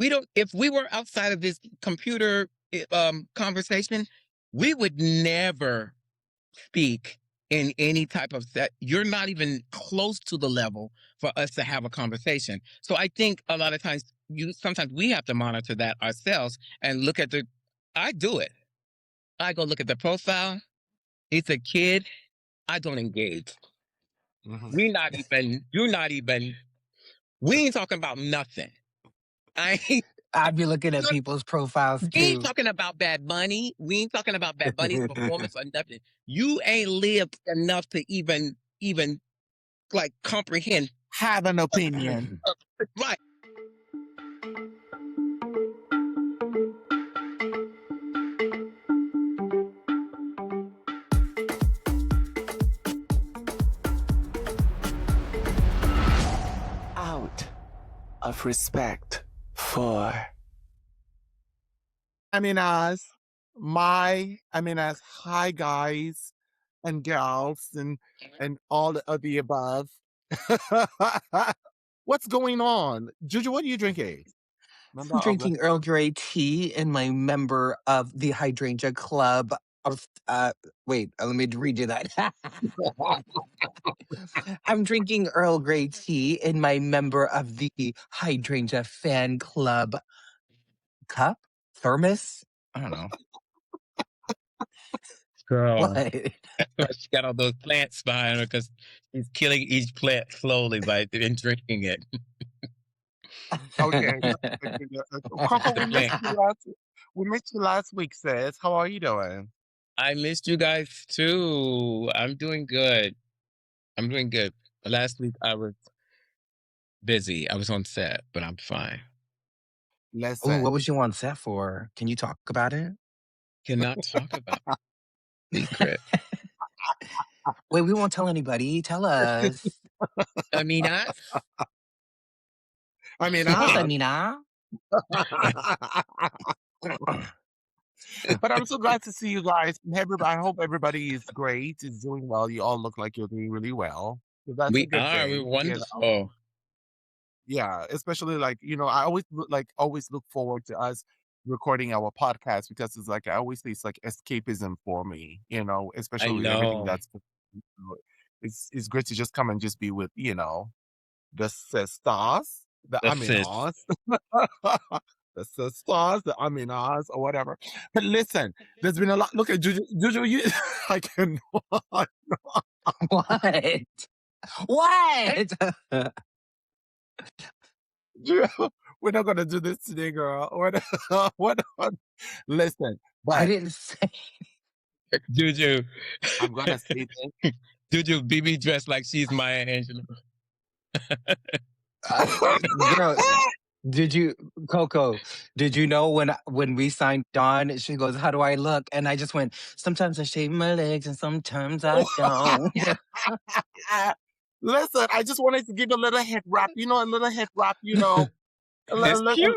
if we were outside of this computer conversation, we would never speak in any type of set. You're not even close to the level for us to have a conversation. So I think a lot of times sometimes we have to monitor that ourselves and look at I do it. I go look at the profile. It's a kid. I don't engage. You're not even, we ain't talking about nothing. I'd be looking at people's profiles We ain't too. talking about Bad Bunny. We ain't talking about Bad Bunny's performance or nothing. You ain't lived enough to even like comprehend. Have an opinion. Right. Out of respect for as hi guys and girls and all of the above. What's going on? Juju, what are you drinking? I'm drinking Earl Grey tea in my member of the Hydrangea Club of wait, let me redo that. I'm drinking Earl Grey tea in my member of the Hydrangea Fan Club cup? Thermos? I don't know. Girl. What? She got all those plants behind her because she's killing each plant slowly by drinking it. Okay. Coco, we missed you last week, sis. How are you doing? I missed you guys too. I'm doing good. Last week I was busy. I was on set, but I'm fine. Listen. Oh, what was you on set for? Can you talk about it? Cannot talk about secret. Wait, we won't tell anybody. Tell us. Amina? Amina? But I'm so glad to see you guys. I hope everybody is great, is doing well. You all look like you're doing really well. So that's We a good are. thing, We're wonderful. Yeah, especially I always look forward to us recording our podcast because it's like I always say it's like escapism for me, especially with everything that's it's great to just come and just be with, the sisters, the Aminas, the sisters, the Aminas, or whatever. But listen, there's been a lot. Look at Juju, I cannot. What? What? We're not gonna do this today, girl. What? Listen, but I didn't say. Juju. I'm gonna say this. Juju, BeBe dressed like she's Maya Angelou. Girl, Coco, did you know when we signed on, she goes, how do I look? And I just went, sometimes I shave my legs and sometimes I don't. Listen, I just wanted to give a little head wrap, a little head wrap, a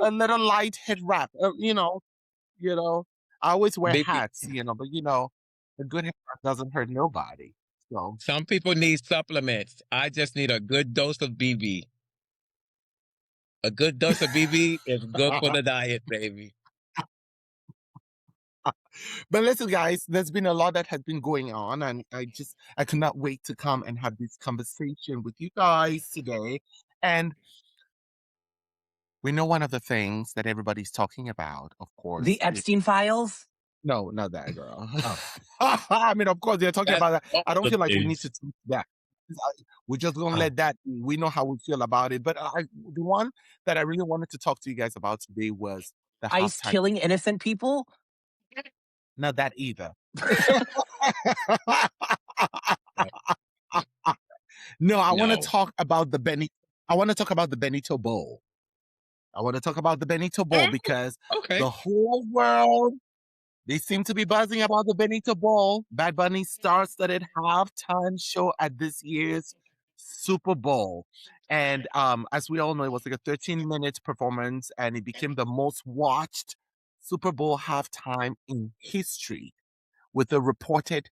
little light head wrap, I always wear hats, but a good head wrap doesn't hurt nobody. So some people need supplements. I just need a good dose of BeBe. A good dose of BeBe is good for the diet, baby. But listen, guys, there's been a lot that has been going on, and I cannot wait to come and have this conversation with you guys today. And we know one of the things that everybody's talking about, of course. The Epstein files? No, not that, girl. I mean, of course, they're talking about that. I don't feel like we need to do that. We're just going to let that, we know how we feel about it. But the one that I really wanted to talk to you guys about today was the ICE killing innocent people? Not that either. No, I want to talk about the Benito Bowl. I want to talk about the Benito Bowl because the whole world, they seem to be buzzing about the Benito Bowl. Bad Bunny star-studded halftime show at this year's Super Bowl. And as we all know, it was like a 13-minute performance, and it became the most watched Super Bowl halftime in history with a reported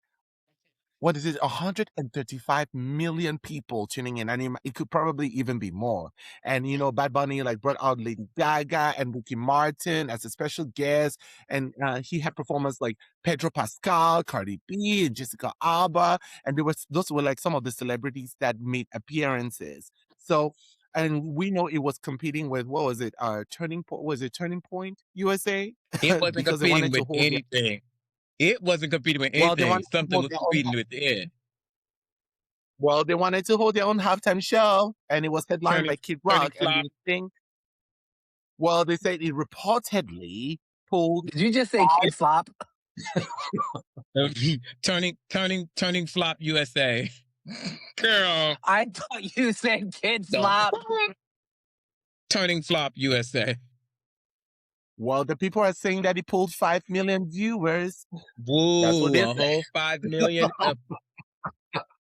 what is it, 135 million people tuning in. And it could probably even be more. And, Bad Bunny like brought out Lady Gaga and Ricky Martin as a special guest. And he had performers like Pedro Pascal, Cardi B, and Jessica Alba. And those were like some of the celebrities that made appearances. So, and we know it was competing with, what was it? Turning Point, was it Turning Point USA? It wasn't Because they competing wanted to with hold anything. It wasn't competing with well, they anything. wanted to Something hold was their own competing with it. Well, they wanted to hold their own halftime show, and it was headlined by Turning, Kid turning Rock. And flop. they think, well, they said it reportedly pulled Did you just say Kid Flop? turning flop USA. Girl. I thought you said Kid No. Flop. Turning flop USA. Well, the people are saying that it pulled 5 million viewers. Woo, That's what they a whole 5 million.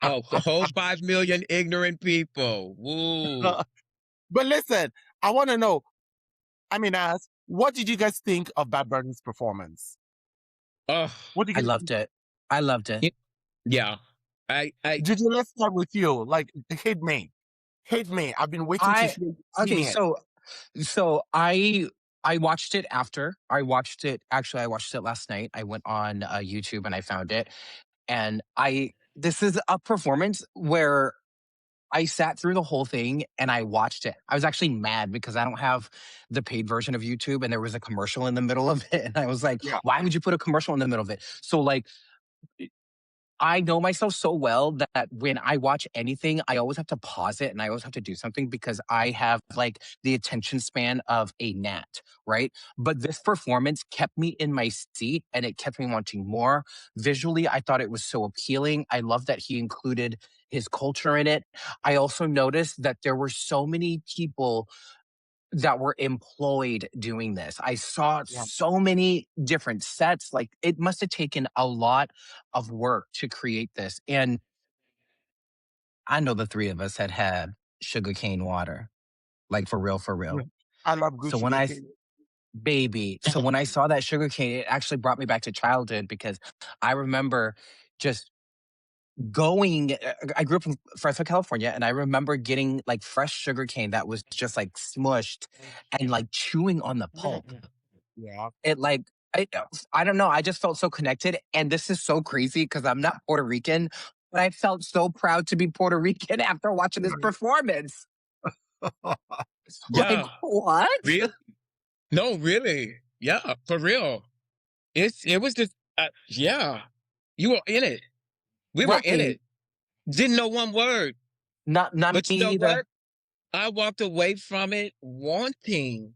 A whole 5 million ignorant people. Woo. But listen, I want to know, what did you guys think of Bad Bunny's performance? Oh, What did you I guys loved it. I loved it. yeah. Juju, let's start with you. Like, hit me. Hit me. I've been waiting to hear you sing Okay, it. so I watched it after. I watched it last night. I went on YouTube and I found it. And this is a performance where I sat through the whole thing and I watched it. I was actually mad because I don't have the paid version of YouTube and there was a commercial in the middle of it. And I was like, Yeah. why would you put a commercial in the middle of it? So like, I know myself so well that when I watch anything, I always have to pause it and I always have to do something because I have like the attention span of a gnat, right? But this performance kept me in my seat and it kept me wanting more. Visually, I thought it was so appealing. I love that he included his culture in it. I also noticed that there were so many people that were employed doing this. I saw Yeah. so many different sets. Like it must have taken a lot of work to create this. And I know the three of us had sugarcane water, like for real, for real. I love So Gucci when I, Gang. baby, so when I saw that sugarcane, it actually brought me back to childhood because I remember just going, I grew up in Fresno, California, and I remember getting like fresh sugarcane that was just like smushed and like chewing on the pulp. Yeah. It like I don't know. I just felt so connected, and this is so crazy because I'm not Puerto Rican, but I felt so proud to be Puerto Rican after watching this performance. Yeah. Like what? Really? No, really. Yeah, for real. It was just, yeah. You were in it. We were in Right. it. Didn't know one word. Not But me you know either. what? I walked away from it wanting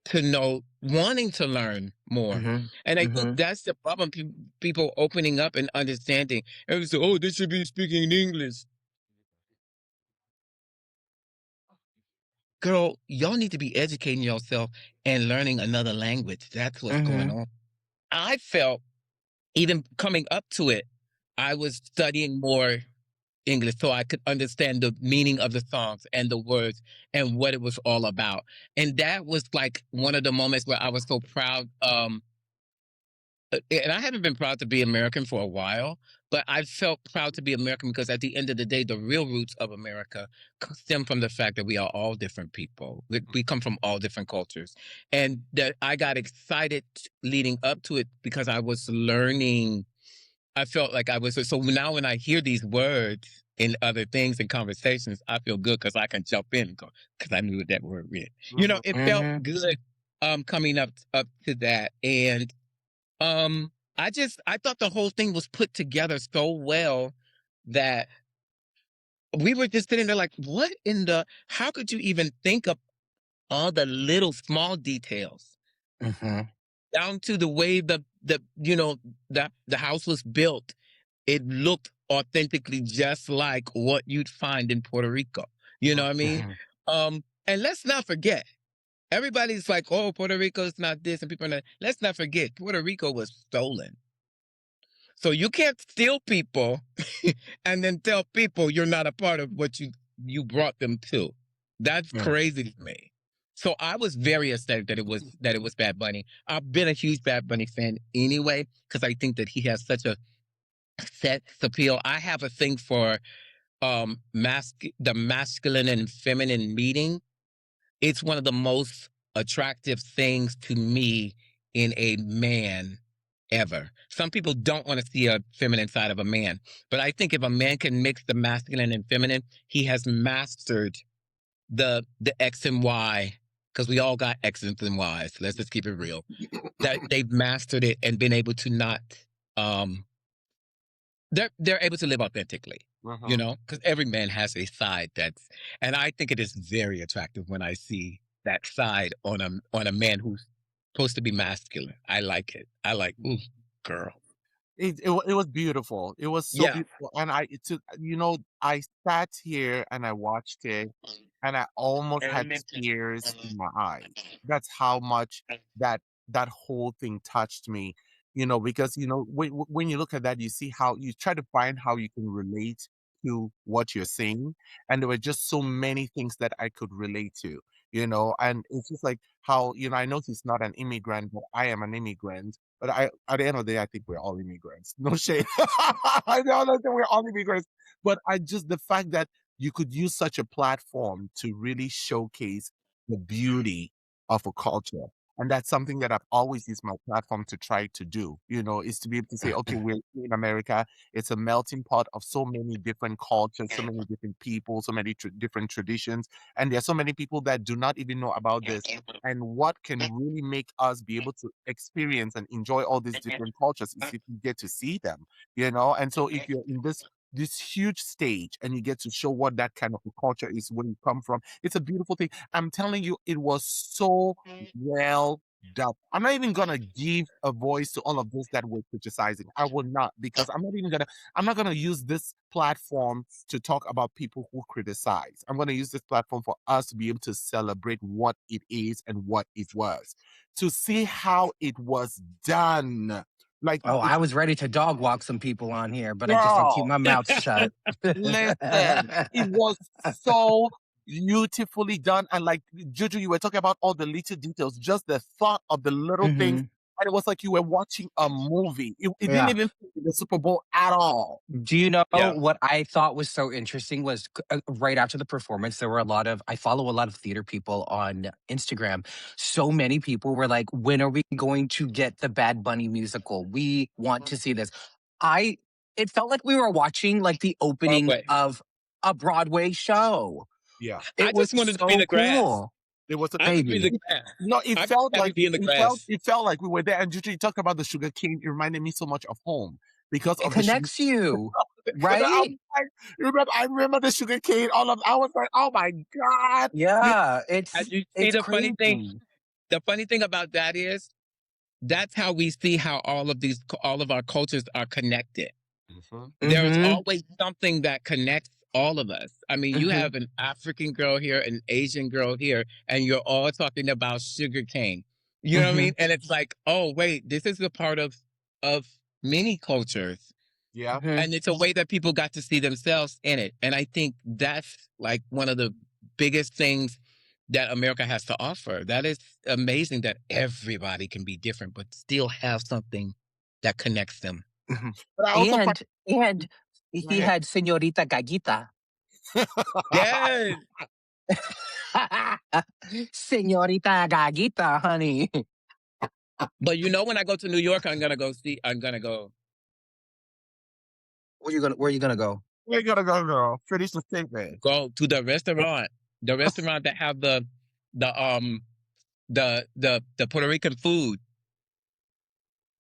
to know, wanting to learn more. Mhm, And I think mhm. that's the problem. People opening up and understanding. Everybody say, oh, they should be speaking English. Girl, y'all need to be educating yourself and learning another language. That's what's going Mhm. on. I felt, even coming up to it, I was studying more English so I could understand the meaning of the songs and the words and what it was all about. And that was like one of the moments where I was so proud. And I haven't been proud to be American for a while, but I felt proud to be American because at the end of the day, the real roots of America stem from the fact that we are all different people. We come from all different cultures. And that I got excited leading up to it because I was learning. I felt like I was, so now when I hear these words in other things and conversations, I feel good because I can jump in and go, because I knew what that word meant. It felt Mhm. good coming up to that. And I thought the whole thing was put together so well that we were just sitting there like, how could you even think of all the little small details Mhm. down to the way the house was built? It looked authentically just like what you'd find in Puerto Rico. You know what I mean? Mhm. And let's not forget, everybody's like, oh, Puerto Rico's not this, and people are not. Let's not forget, Puerto Rico was stolen. So you can't steal people and then tell people you're not a part of what you brought them to. That's Mm. crazy to me. So I was very ecstatic that it was Bad Bunny. I've been a huge Bad Bunny fan anyway because I think that he has such a sex appeal. I have a thing for the masculine and feminine meeting. It's one of the most attractive things to me in a man ever. Some people don't want to see a feminine side of a man, but I think if a man can mix the masculine and feminine, he has mastered the X and Y, because we all got X's and Y's. Let's just keep it real. That they've mastered it and been able to not they're able to live authentically, you know, because every man has a side and I think it is very attractive when I see that side on a man who's supposed to be masculine. I like it. I like, ooh, girl. It was beautiful. It was so Yeah. beautiful, and I sat here and I watched it, and I almost had tears in my eyes. That's how much that whole thing touched me. Because when you look at that, you see how you try to find how you can relate to what you're seeing, and there were just so many things that I could relate to. And it's just like how I know he's not an immigrant, but I am an immigrant. But at the end of the day, I think we're all immigrants. No shade. I know that we're all immigrants. But the fact that you could use such a platform to really showcase the beauty of a culture. And that's something that I've always used my platform to try to do, is to be able to say, okay, we're in America. It's a melting pot of so many different cultures, so many different people, so many different traditions. And there are so many people that do not even know about this. And what can really make us be able to experience and enjoy all these different cultures is if you get to see them, And so if you're in this huge stage and you get to show what that kind of a culture is, where you come from, it's a beautiful thing. I'm telling you, it was so well done. I'm not even gonna give a voice to all of those that were criticizing. I will not, because I'm not gonna use this platform to talk about people who criticize. I'm gonna use this platform for us to be able to celebrate what it is and what it was, to see how it was done. Like, Oh, I was ready to dog walk some people on here, but I just don't keep girl, my mouth shut. listen, it was so beautifully done. And like Juju, you were talking about all the little details, just the thought of the little things. Mhm. And it was like you were watching a movie. It didn't Yeah. even fit in the Super Bowl at all. Do you know Yeah. what I thought was so interesting was right after the performance, there were I follow a lot of theater people on Instagram. So many people were like, when are we going to get the Bad Bunny musical? We want to see this. It felt like we were watching like the opening Broadway. of a Broadway show. Yeah. It I was just wanted to be in so the grass. cool. It was I just be in the Baby. grass. No, it I felt just like be in the grass. it felt like we were there. And Juju, you talked about the sugar cane. It reminded me so much of home because It of the sugar. connects you, I right? remember the sugar cane. I was like, oh my God. Yeah, And you see it's the funny thing? crazy. The funny thing about that is that's how we see how all of our cultures are connected. There is Mhm. always something that connects all of us. I mean, you Mhm. have an African girl here, an Asian girl here, and you're all talking about sugarcane. You know what I mean? Mhm. And it's like, oh wait, this is a part of many cultures. Yeah. Mhm. And it's a way that people got to see themselves in it. And I think that's like one of the biggest things that America has to offer. That is amazing that everybody can be different, but still have something that connects them. Mhm. But I also find. And Go he ahead. had Señorita Gallita. Yes. Señorita Gallita, honey. But when I go to New York, I'm gonna go Where you gonna go? We're gonna go, girl. Finish the statement. go to the restaurant. The restaurant that have the the Puerto Rican food.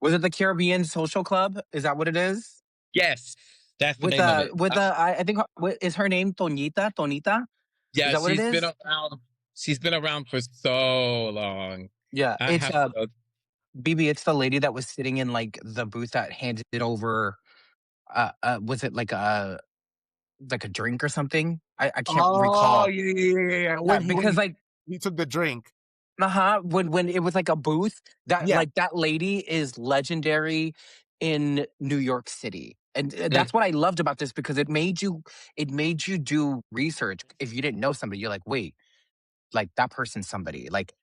Was it the Caribbean Social Club? Is that what it is? Yes. That's the name of it. I think is her name Tonita? Tonita? Is Yeah, that what it she's been is? around. She's been around for so long. Yeah, I it's have to go. BB, it's the lady that was sitting in like the booth that handed over was it like a drink or something? I can't Oh, recall. yeah. Yeah, When because like he took the drink. when it was like a booth that Yeah. like that lady is legendary in New York City. And Mm. that's what I loved about this because it made you do research. If you didn't know somebody, you're like, wait, like that person's somebody. Like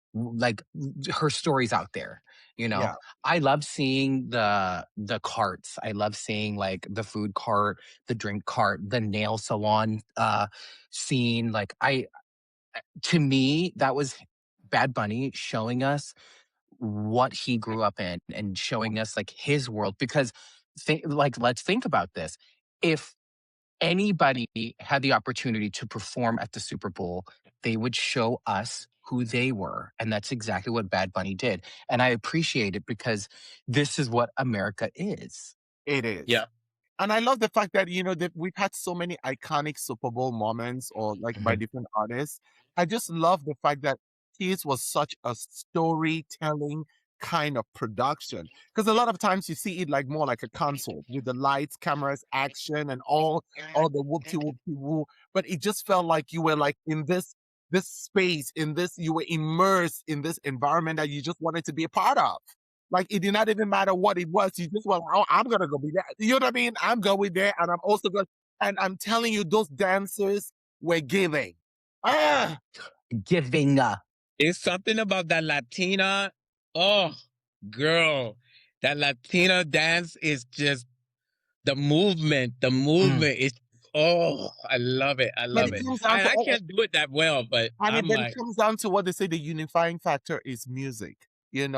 her story's out there. You know, Yeah. I love seeing the carts. I love seeing like the food cart, the drink cart, the nail salon scene. Like to me, that was Bad Bunny showing us what he grew up in and showing us like his world. Because let's think about this. If anybody had the opportunity to perform at the Super Bowl, they would show us who they were. And that's exactly what Bad Bunny did. And I appreciate it because this is what America is. It is. Yeah. And I love the fact that, that we've had so many iconic Super Bowl moments or like by different artists. I just love the fact that his was such a storytelling kind of production. Because a lot of times you see it like more like a concert with the lights, cameras, action, and all the whoopty whoopty woo. But it just felt like you were like in this space, you were immersed in this environment that you just wanted to be a part of. Like, it did not even matter what it was. You just went, oh, I'm going to go be there. You know what I mean? I'm going there, and I'm also going. And I'm telling you, those dancers were giving. Giving. It's something about that Latina. Oh, girl. That Latina dance is just the movement. The movement is, oh, I love it. I But love it it. comes down to, I can't do it that well, but and I'm then it like, comes down to what they say the unifying factor is music, and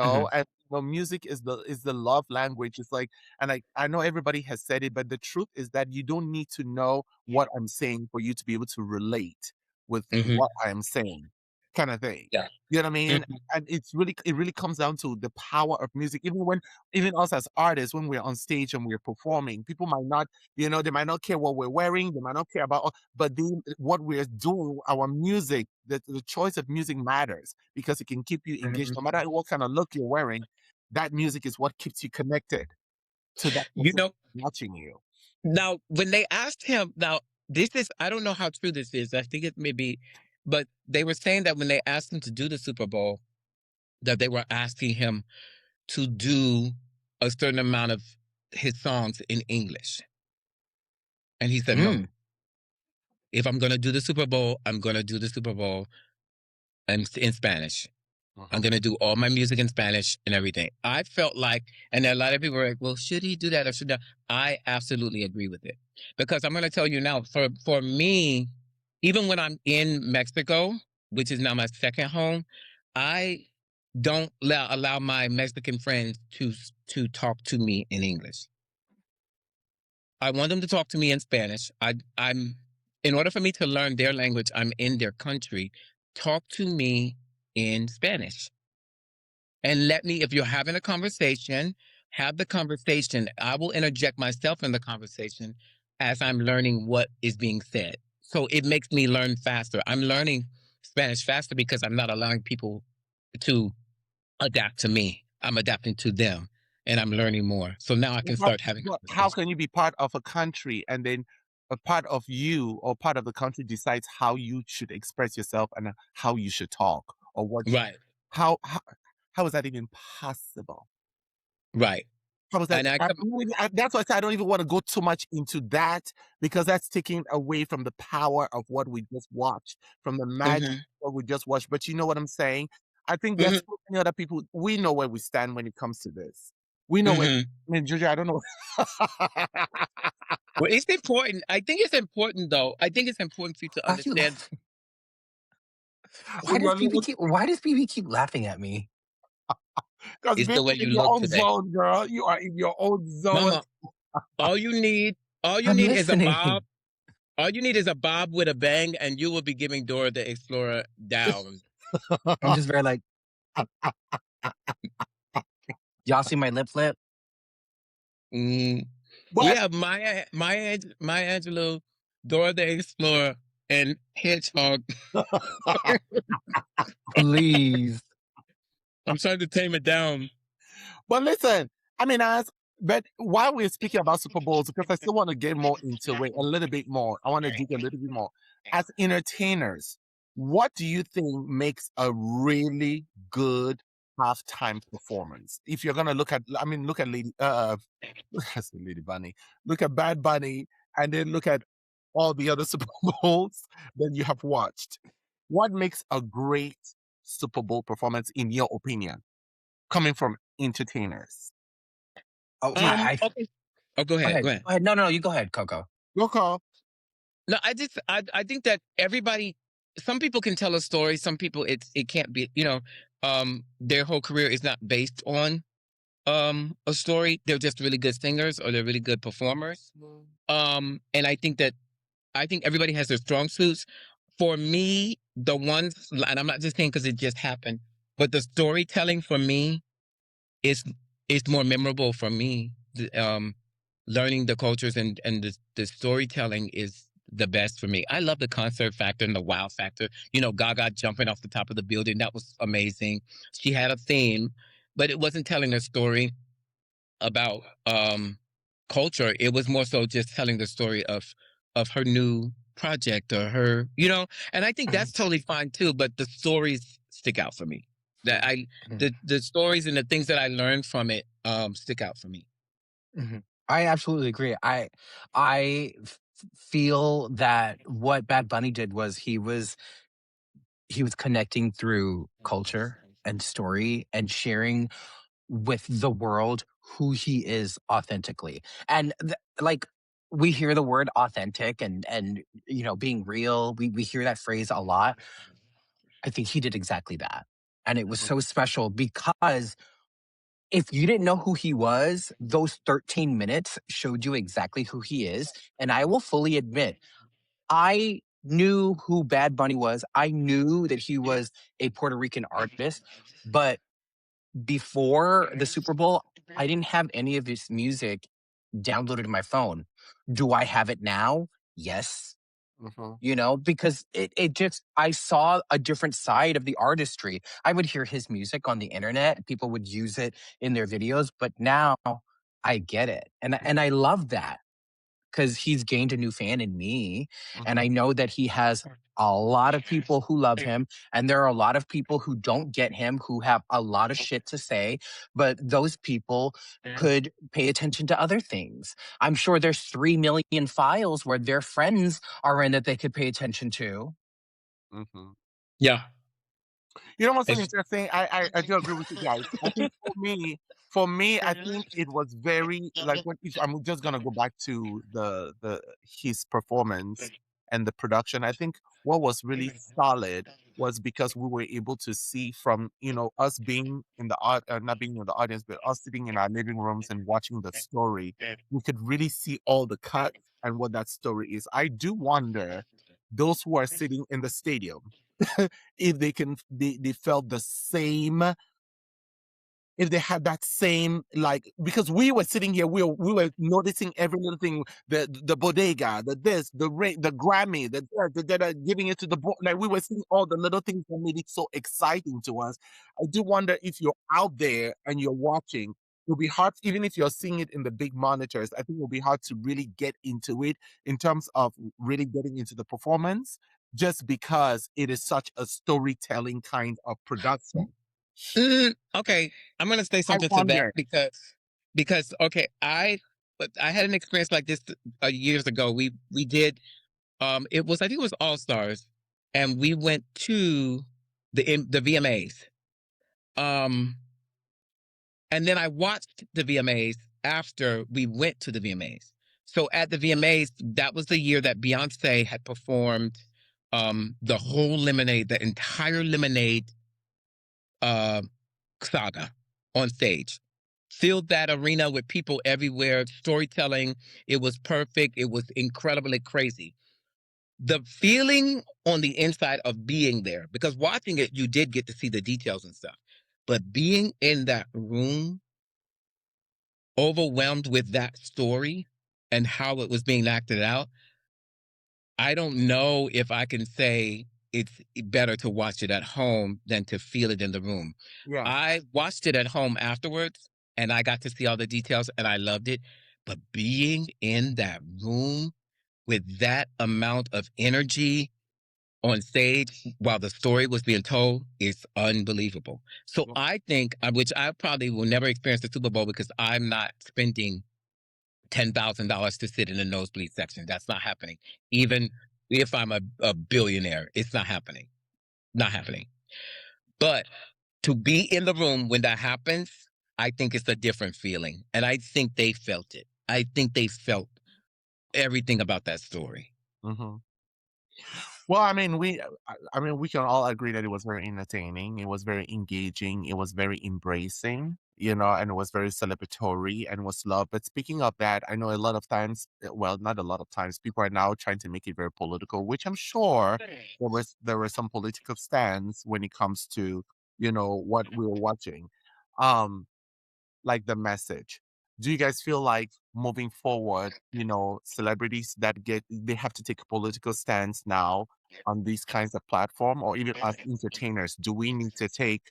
music is the love language. It's like, and I know everybody has said it, but the truth is that you don't need to know what I'm saying for you to be able to relate with what I am saying, kind of thing. yeah. You know what I mean? And it really comes down to the power of music. Even us as artists, when we're on stage and we're performing, people might not, they might not care what we're wearing, they might not care about, but what we're doing, our music, the choice of music matters because it can keep you engaged. No matter what kind of look you're wearing, that music is what keeps you connected to that person watching you. Now, when they asked him, I don't know how true this is. I think it may be, but they were saying that when they asked him to do the Super Bowl, that they were asking him to do a certain amount of his songs in English. And he said, no. If I'm going to do the Super Bowl, I'm going to do the Super Bowl in Spanish. I'm going to do all my music in Spanish and everything. I felt like, and a lot of people were like, well, should he do that or should not? I absolutely agree with it. Because I'm going to tell you now, for me, even when I'm in Mexico, which is now my second home, I don't allow my Mexican friends to talk to me in English. I want them to talk to me in Spanish. In order for me to learn their language, I'm in their country. Talk to me in Spanish. And if you're having a conversation, have the conversation. I will interject myself in the conversation as I'm learning what is being said. So it makes me learn faster. I'm learning Spanish faster because I'm not allowing people to adapt to me. I'm adapting to them and I'm learning more. So now I can start having conversations. How can you be part of a country and then a part of you or part of the country decides how you should express yourself and how you should talk or what? Right. How is that even possible? Right. How is that? That's why I say I don't even want to go too much into that because that's taking away from the power of what we just watched, from the magic of what we just watched. But you know what I'm saying? I think there's so many other people. We know where we stand when it comes to this. We know where. I mean, Juju, I don't know. Well, it's important. I think it's important, though. I think it's important for you to understand. Why does BeBe keep laughing at me? Because it's the way you in your look own today. zone, girl. You are in your own zone. Mama, all you need is a bob. All you need is a bob with a bang, and you will be giving Dora the Explorer down. I'm just very like, y'all see my lip flip? We have Maya Angelou, Dora the Explorer, and Hedgehog. Please. I'm trying to tame it down. But listen, I mean, but while we're speaking about Super Bowls, because I still want to get more into it a little bit more. I want to dig a little bit more. As entertainers, what do you think makes a really good halftime performance? If you're gonna look at Lady Bunny, look at Bad Bunny, and then look at all the other Super Bowls that you have watched. What makes a great Super Bowl performance in your opinion? coming from entertainers. Oh, Okay. Oh, go ahead. Go ahead. Go ahead. No, you go ahead, Coco. Go call. No, I think that everybody, some people can tell a story. Some people it can't be, their whole career is not based on a story. They're just really good singers or they're really good performers. And I think everybody has their strong suits. For me, the ones, and I'm not just saying because it just happened, but the storytelling for me is more memorable for me. Learning the cultures and the storytelling is the best for me. I love the concert factor and the wow factor. Gaga jumping off the top of the building. That was amazing. She had a theme, but it wasn't telling a story about culture. It was more so just telling the story of her new project or her, and I think that's totally fine too, but the stories stick out for me. That the stories and the things that I learned from it stick out for me. Mm-hmm. I absolutely agree. I feel that what Bad Bunny did was he was connecting through culture and story and sharing with the world who he is authentically. And like we hear the word authentic and being real. We hear that phrase a lot. I think he did exactly that. And it was so special because if you didn't know who he was, those 13 minutes showed you exactly who he is. And I will fully admit, I knew who Bad Bunny was. I knew that he was a Puerto Rican artist. But before the Super Bowl, I didn't have any of his music downloaded to my phone. Do I have it now? Yes. Because it just, I saw a different side of the artistry. I would hear his music on the internet. People would use it in their videos, but now I get it. And I love that because he's gained a new fan in me. And I know that he has a lot of people who love him. And there are a lot of people who don't get him, who have a lot of shit to say. But those people could pay attention to other things. I'm sure there's 3 million files where their friends are in that they could pay attention to. Yeah. You know what's interesting? I do agree with you guys. I think for me, I think it was very like if I'm just gonna go back to his performance and the production. I think what was really solid was because we were able to see from us being in the not being in the audience, but us sitting in our living rooms and watching the story. We could really see all the cuts and what that story is. I do wonder those who are sitting in the stadium if they felt the same, if they had that same, like, because we were sitting here, we were noticing every little thing, the bodega, the this, the Grammy, the giving it to the board, like we were seeing all the little things that made it so exciting to us. I do wonder if you're out there and you're watching, it'll be hard, even if you're seeing it in the big monitors, I think it'll be hard to really get into it in terms of really getting into the performance, just because it is such a storytelling kind of production. Okay, I'm gonna say something to that because okay, I had an experience like this years ago. We did I think it was All Stars, and we went to the VMAs. And then I watched the VMAs after we went to the VMAs. So at the VMAs, that was the year that Beyonce had performed the whole Lemonade, the entire Lemonade saga on stage. Filled that arena with people everywhere, storytelling. It was perfect. It was incredibly crazy. The feeling on the inside of being there, because watching it, you did get to see the details and stuff. But being in that room, overwhelmed with that story and how it was being acted out, I don't know if I can say it's better to watch it at home than to feel it in the room. Yeah. I watched it at home afterwards and I got to see all the details and I loved it. But being in that room with that amount of energy on stage while the story was being told is unbelievable. So I think, which I probably will never experience the Super Bowl because I'm not spending $10,000 to sit in the nosebleed section. That's not happening. Even if I'm a billionaire, it's not happening. Not happening. But to be in the room when that happens, I think it's a different feeling. And I think they felt it. I think they felt everything about that story. Mm-hmm. Well, I mean, we can all agree that it was very entertaining. It was very engaging. It was very embracing, and it was very celebratory and was loved. But speaking of that, I know a lot of times, well, not a lot of times, people are now trying to make it very political, which I'm sure there were some political stands when it comes to, what we were watching. Like the message. Do you guys feel like moving forward, celebrities they have to take a political stance now on these kinds of platform, or even as entertainers, do we need to take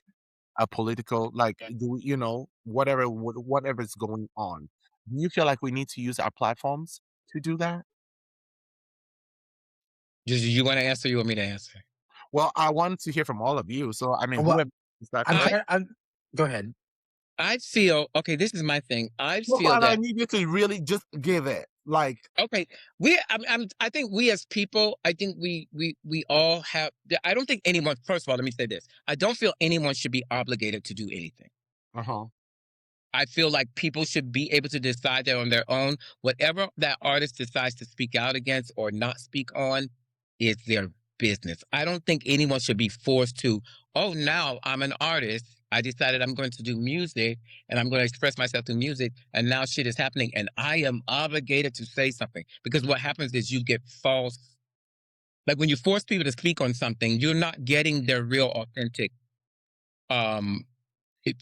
a political, like, do we, whatever is going on? Do you feel like we need to use our platforms to do that? You want to answer? You want me to answer? Well, I want to hear from all of you. So, I mean, Well, whoever is that I'm first. trying. Go ahead. I feel okay. This is my thing. I Well, feel I that need you to really just give it. Like, okay. I think we as people. I think we all have. I don't think anyone. First of all, let me say this. I don't feel anyone should be obligated to do anything. uh-huh. I feel like people should be able to decide that on their own. Whatever that artist decides to speak out against or not speak on is their business. I don't think anyone should be forced to, oh, now I'm an artist. I decided I'm going to do music and I'm going to express myself through music. And now shit is happening and I am obligated to say something. Because what happens is you get false. Like when you force people to speak on something, you're not getting their real authentic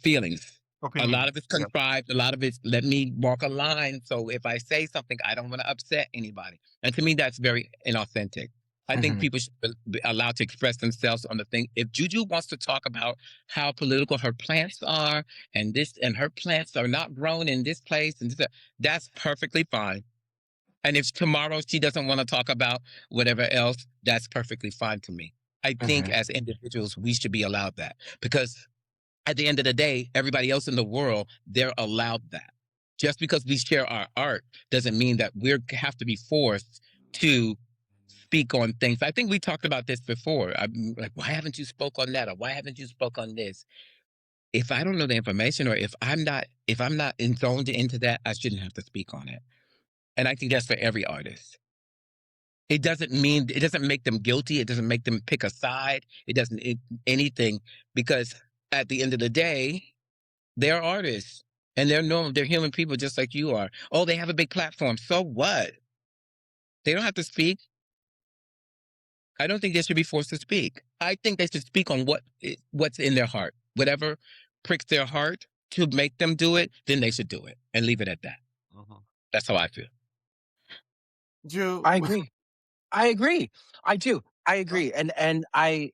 feelings. A lot Opinion. of it's Yeah. contrived. A lot of it's let me walk a line. So if I say something, I don't want to upset anybody. And to me, that's very inauthentic. I think people should be allowed to express themselves on the thing. If Juju wants to talk about how political her plants are and this and her plants are not grown in this place and this, that's perfectly fine. And if tomorrow she doesn't want to talk about whatever else, that's perfectly fine to me. I think as individuals, we should be allowed that because at the end of the day, everybody else in the world, they're allowed that. Just because we share our art doesn't mean that we have to be forced to speak on things. I think we talked about this before. I'm like, why haven't you spoke on that? Or why haven't you spoke on this? If I don't know the information or if I'm not zoned into that, I shouldn't have to speak on it. And I think that's for every artist. It doesn't make them guilty. It doesn't make them pick a side. It doesn't anything because at the end of the day, they're artists and they're normal. They're human people just like you are. Oh, they have a big platform. So what? They don't have to speak. I don't think they should be forced to speak. I think they should speak on what's in their heart. Whatever pricks their heart to make them do it, then they should do it and leave it at that. That's how I feel. I agree. I do. I agree. And I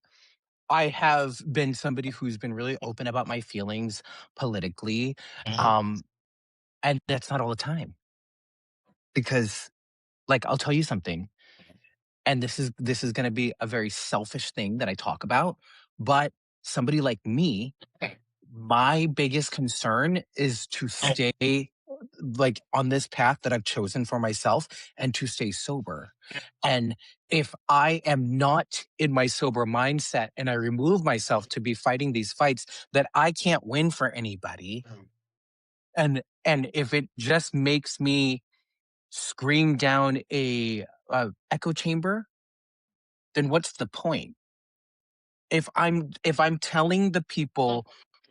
have been somebody who's been really open about my feelings politically. And that's not all the time. Because like I'll tell you something. And this is going to be a very selfish thing that I talk about, but somebody like me, my biggest concern is to stay like on this path that I've chosen for myself and to stay sober. And if I am not in my sober mindset and I remove myself to be fighting these fights that I can't win for anybody, and if it just makes me scream down a echo chamber, then what's the point? If I'm telling the people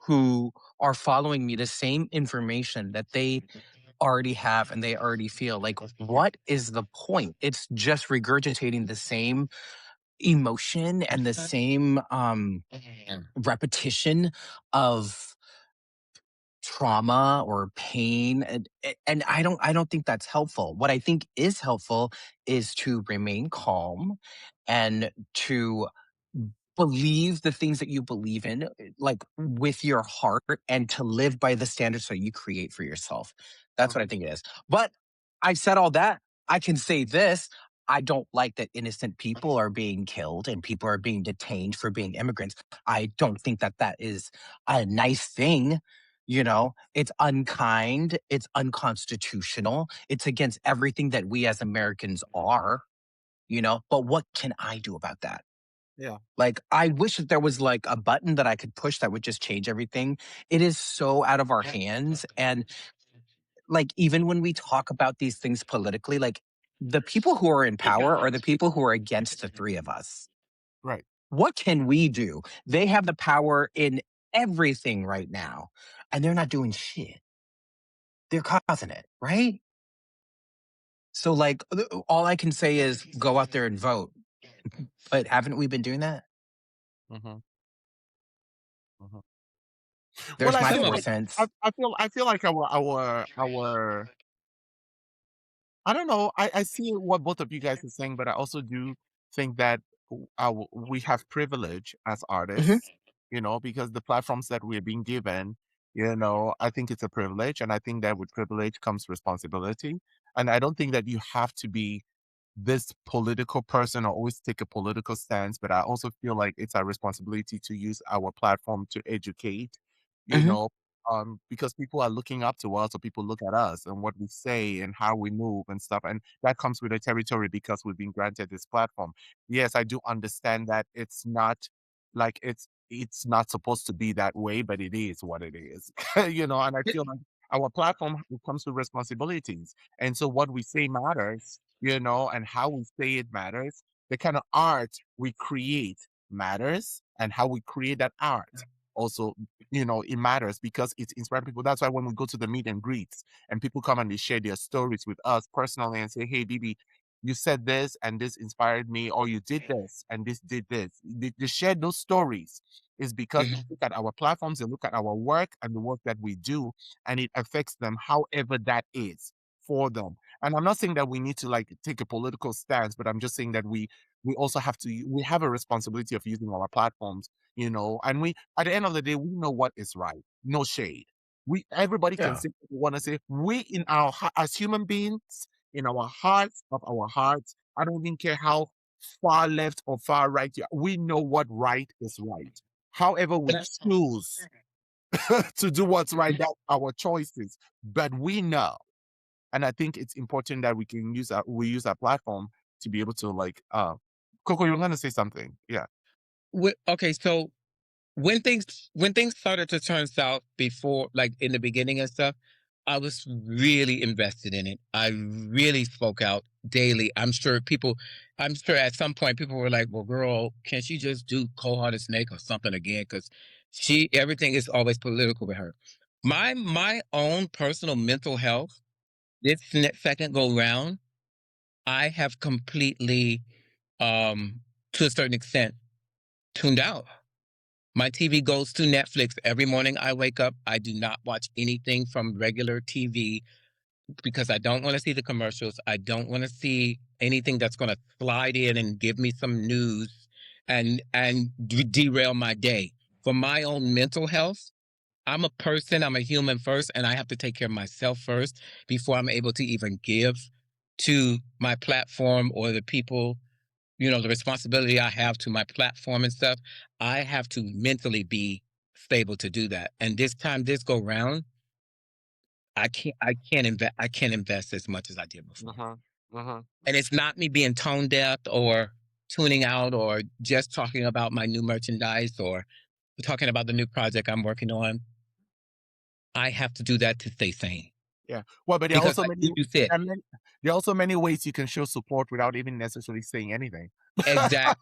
who are following me the same information that they already have and they already feel, like, what is the point? It's just regurgitating the same emotion and the same repetition of trauma or pain, and I don't think that's helpful. What I think is helpful is to remain calm and to believe the things that you believe in, like with your heart, and to live by the standards that you create for yourself. That's what I think it is. But I said all that. I can say this. I don't like that innocent people are being killed and people are being detained for being immigrants. I don't think that that is a nice thing. It's unkind. It's unconstitutional. It's against everything that we as Americans are, but what can I do about that? Yeah. Like, I wish that there was like a button that I could push that would just change everything. It is so out of our hands. And like, even when we talk about these things politically, like the people who are in power are the people who are against the three of us. Right. What can we do? They have the power in everything right now, and they're not doing shit. They're causing it, right? So, like, all I can say is go out there and vote. But haven't we been doing that? Mm-hmm. Mm-hmm. Well, There's I my Some feel of four it. like cents. I feel like our I don't know. I see what both of you guys are saying, but I also do think that we have privilege as Hmm. artists, because the platforms that we're being given, I think it's a privilege. And I think that with privilege comes responsibility. And I don't think that you have to be this political person or always take a political stance, but I also feel like it's our responsibility to use our platform to educate, you Hmm. know, because people are looking up to us or people look at us and what we say and how we move and stuff. And that comes with the territory because we've been granted this platform. Yes, I do understand that it's not like it's not supposed to be that way, but it is what it is. And I feel like our platform comes with responsibilities. And so what we say matters, and how we say it matters. The kind of art we create matters, and how we create that art also, it matters because it's inspiring people. That's why when we go to the meet and greets and people come and they share their stories with us personally and say, hey, BeBe, you said this and this inspired me, or you did this and this did this. They share those stories is because they Mhm. look at our platforms, they look at our work and the work that we do, and it affects them however that is for them. And I'm not saying that we need to like take a political stance, but I'm just saying that we also have to we have a responsibility of using our platforms, and we at the end of the day, we know what is right. No shade. Everybody can Yeah. say what they want to say. We in our as human beings, in our hearts of our hearts, I don't even care how far left or far right you are, we know what right is right. However, we And I- choose to do what's right, that's our choices. But we know. And I think it's important that we use our platform to be able to like Coco, you're gonna say something. Yeah. Okay, so when things started to turn south before, like in the beginning and stuff, I was really invested in it. I really spoke out daily. I'm sure at some point people were like, well, girl, can she just do Cold Hearted Snake or something again? Because everything is always political with her. My own personal mental health, this second go round, I have completely, to a certain extent, tuned out. My TV goes to Netflix every morning I wake up. I do not watch anything from regular TV because I don't want to see the commercials. I don't want to see anything that's going to slide in and give me some news and derail my day. For my own mental health, I'm a person, I'm a human first, and I have to take care of myself first before I'm able to even give to my platform or the people, the responsibility I have to my platform and stuff. I have to mentally be stable to do that. And this go round, I can't invest as much as I did before. Uh-huh. Uh-huh. And it's not me being tone deaf or tuning out or just talking about my new merchandise or talking about the new project I'm working on. I have to do that to stay sane. Yeah. Well, but Because like you said, there are also many ways you can show support without even necessarily saying anything. exact.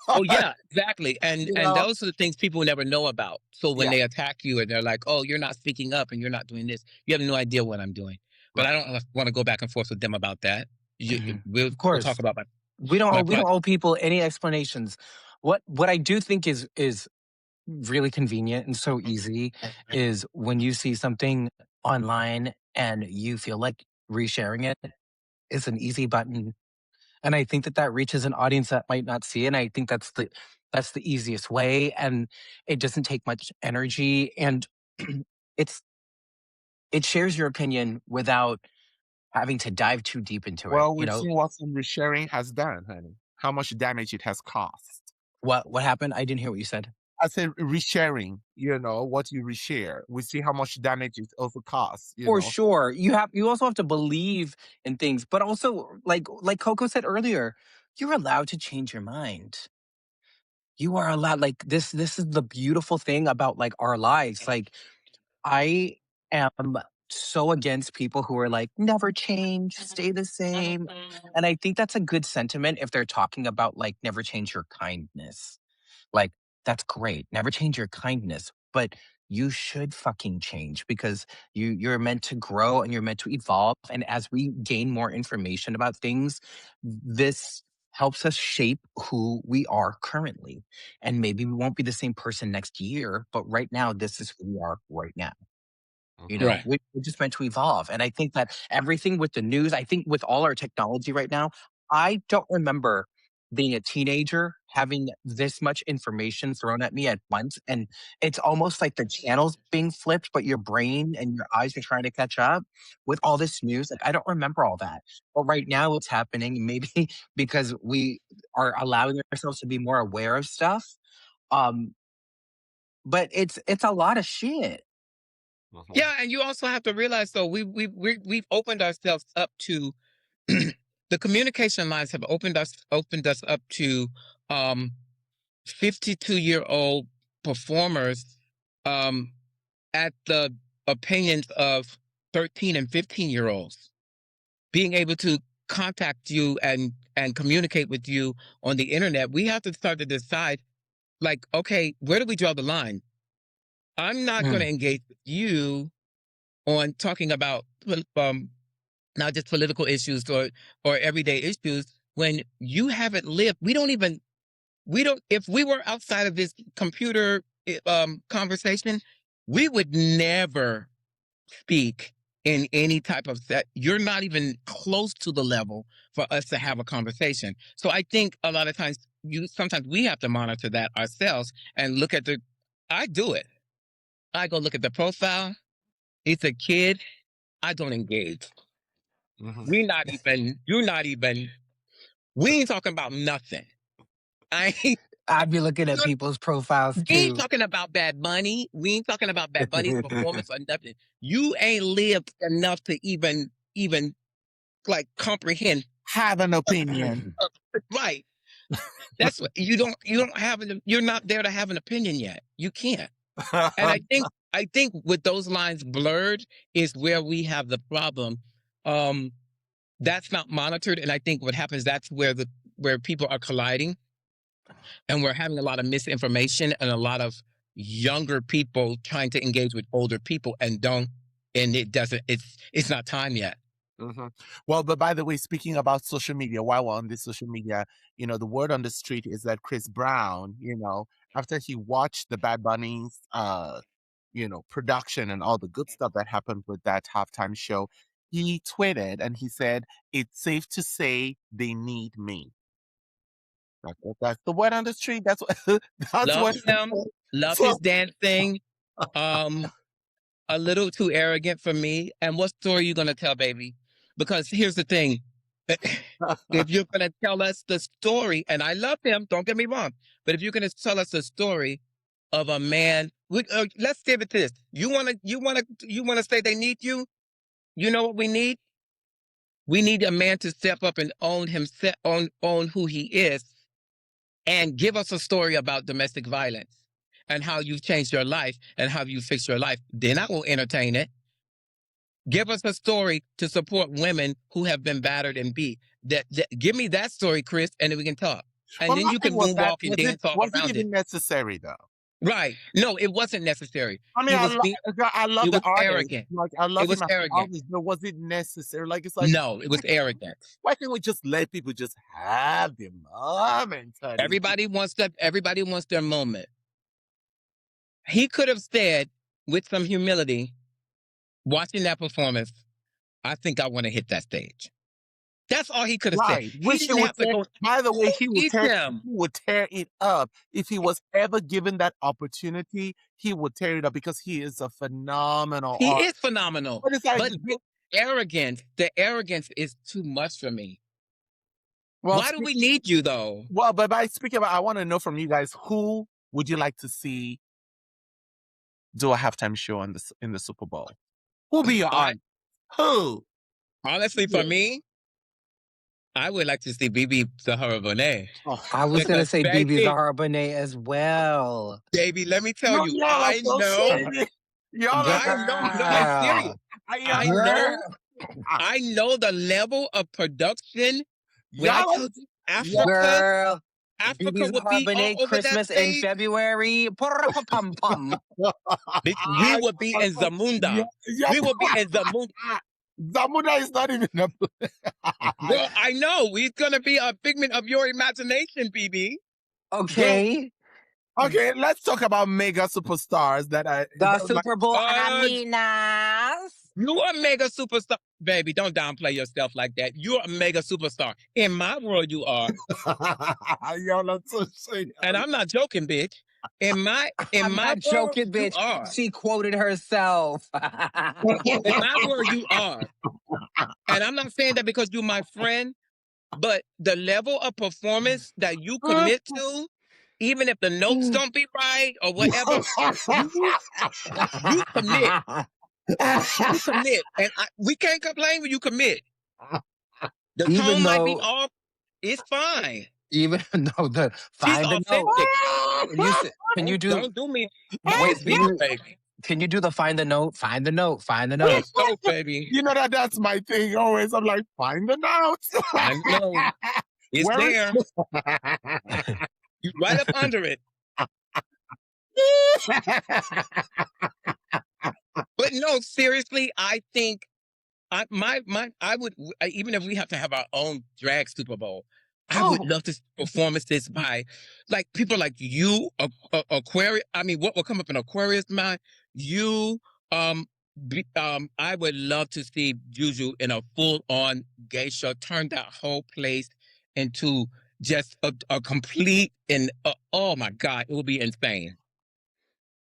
Oh yeah, exactly. And you and know? those are the things people never know about. So when Yeah. they attack you and they're like, "Oh, you're not speaking up and you're not doing this," you have no idea what I'm doing. But I Right. don't want to go back and forth with them about that. Hmm. Of We'll talk course. about We my don't project. owe people any explanations. What I do think is really convenient and so easy is when you see something online and you feel like resharing it, it's an easy button. And I think that that reaches an audience that might not see it. And I think that's the easiest way. And it doesn't take much energy. And it's it shares your opinion without having to dive too deep into it. Well, we've seen what some resharing has done, honey. How much damage it has caused. What happened? I didn't hear what you said. I said resharing, what you reshare. We see how much damage it also costs. For sure. You also have to believe in things, but also like Coco said earlier, you're allowed to change your mind. You are allowed, like, this is the beautiful thing about, like, our lives. Like, I am so against people who are like, never change, stay the same. And I think that's a good sentiment if they're talking about like never change your kindness. Like, that's great. Never change your kindness, but you should fucking change because you're meant to grow and you're meant to evolve. And as we gain more information about things, this helps us shape who we are currently. And maybe we won't be the same person next year, but right now, this is who we are right now. You know, Right. we're just meant to evolve. And I think that everything with the news, I think with all our technology right now, I don't remember being a teenager having this much information thrown at me at once. And it's almost like the channels being flipped, but your brain and your eyes are trying to catch up with all this news. Like, I don't remember all that. But right now, it's happening, maybe because we are allowing ourselves to be more aware of stuff. Um, but it's a lot of shit. Yeah, and you also have to realize though, we've opened ourselves up to the communication lines have opened us up to 52-year-old performers um at the opinions of 13 and 15-year-olds being able to contact you and communicate with you on the internet. We have to start to decide, like, okay, where do we draw the line? I'm not going to Mm. engage with you on talking about not just political issues or everyday issues when you haven't lived. We don't if we were outside of this computer conversation, we would never speak in any type of set. You're not even close to the level for us to have a conversation. So I think a lot of times sometimes we have to monitor that ourselves and look at I do it. I go look at the profile. It's a kid. I don't engage. You're not even, we ain't talking about nothing. I ain't, I'd be looking at people's profiles we ain't too. talking about Bad Bunny. We ain't talking about Bad Bunny's performance or nothing. You ain't lived enough to even like comprehend. Have an opinion. Right. That's what you don't have you're not there to have an opinion yet. You can't. And I think with those lines blurred is where we have the problem. That's not monitored, and I think what happens, that's where people are colliding, and we're having a lot of misinformation and a lot of younger people trying to engage with older people and it's not time yet. Well, but by the way, speaking about social media, while we're on this social media, the word on the street is that Chris Brown, after he watched the Bad Bunny's, production and all the good stuff that happened with that halftime show, he tweeted and he said, "It's safe to say they need me." That's the word on the street. That's what. That's Love what. him, love So, his dancing. Um, a little too arrogant for me. And what story are you gonna tell, baby? Because here's the thing. If you're gonna tell us the story, and I love him, don't get me wrong, but if you're gonna tell us the story of a man, let's give it this. You wanna say they need you? You know what we need? We need a man to step up and own himself, own who he is, and give us a story about domestic violence and how you've changed your life and how you fixed your life. Then I will entertain it. Give us a story to support women who have been battered and beat. Give me that story, Chris, and then we can talk. And well, then my you thing can was that moonwalk and dance all was it around it. even necessary though? Right. No, it wasn't necessary. I mean, He was being, I love it the was artist. arrogant. Like, I It love was him as an arrogant. artist, but was it necessary? Like, it's like, No, it was arrogant. why can't we just let people just have their moments, honey? Everybody wants their moment. He could have said with some humility, watching that performance, I think I want to hit that stage. That's all he could have said. Right. He Which he didn't would have to tear, go. by the way, Who needs him? he would tear it up. If he was ever given that opportunity, he would tear it up because he is a phenomenal He artist. is phenomenal. But it's like, But the arrogance is too much for me. well, Why do we need you though? well, but by speaking about, I want to know from you guys, who would you like to see do a halftime show in the Super Bowl? Who'll be your I, aunt? Who? honestly, for me, I would like to see BeBe Zahara Benet. I was going to Because, say BeBe baby, Zahara Benet as well. baby, let me tell you, Y'all are I so know, shady. Y'all are I so know, no, I'm serious. Girl. I know, I know the level of production. When I y'all tell you y'all Girl. BeBe Africa would Zahara be all Benet over that Christmas in stage. February. Pum-pum. Bitch, we would be in Zamunda. We would be in Zamunda. Zamunda is not even a Girl, I know. We're going to be a figment of your imagination, BB. Girl, Okay. Okay, let's talk about mega superstars that I The like. Super Bowl uh, Aminas. you a mega superstar. Baby, don't downplay yourself like that. You're a mega superstar. In my world, you are. Y'all are so shady. And I'm not joking, bitch. In my I'm not world, joking, you bitch. are. She quoted herself. In my world, you are. And I'm not saying that because you're my friend, but the level of performance that you commit to, even if the notes don't be right or whatever, you commit. You commit. And we can't complain when you commit. The Even tone might be though, off. It's fine. even though the She's find the note. authentic. Can you do? Don't do me Wait, this, baby. can you do the find the note? Find the note. Find the note. No, baby. You know that's my thing always. I'm like, find the notes. I know. It's Where there. is You right up under it. But no, seriously, I think I would, even if we have to have our own drag Super Bowl, I would love to see performances by like people like you, Aquarius. I mean, what will come up in Aquarius mind? You, I would love to see Juju in a full-on gay show, turn that whole place into just a complete and oh my God, it would be insane.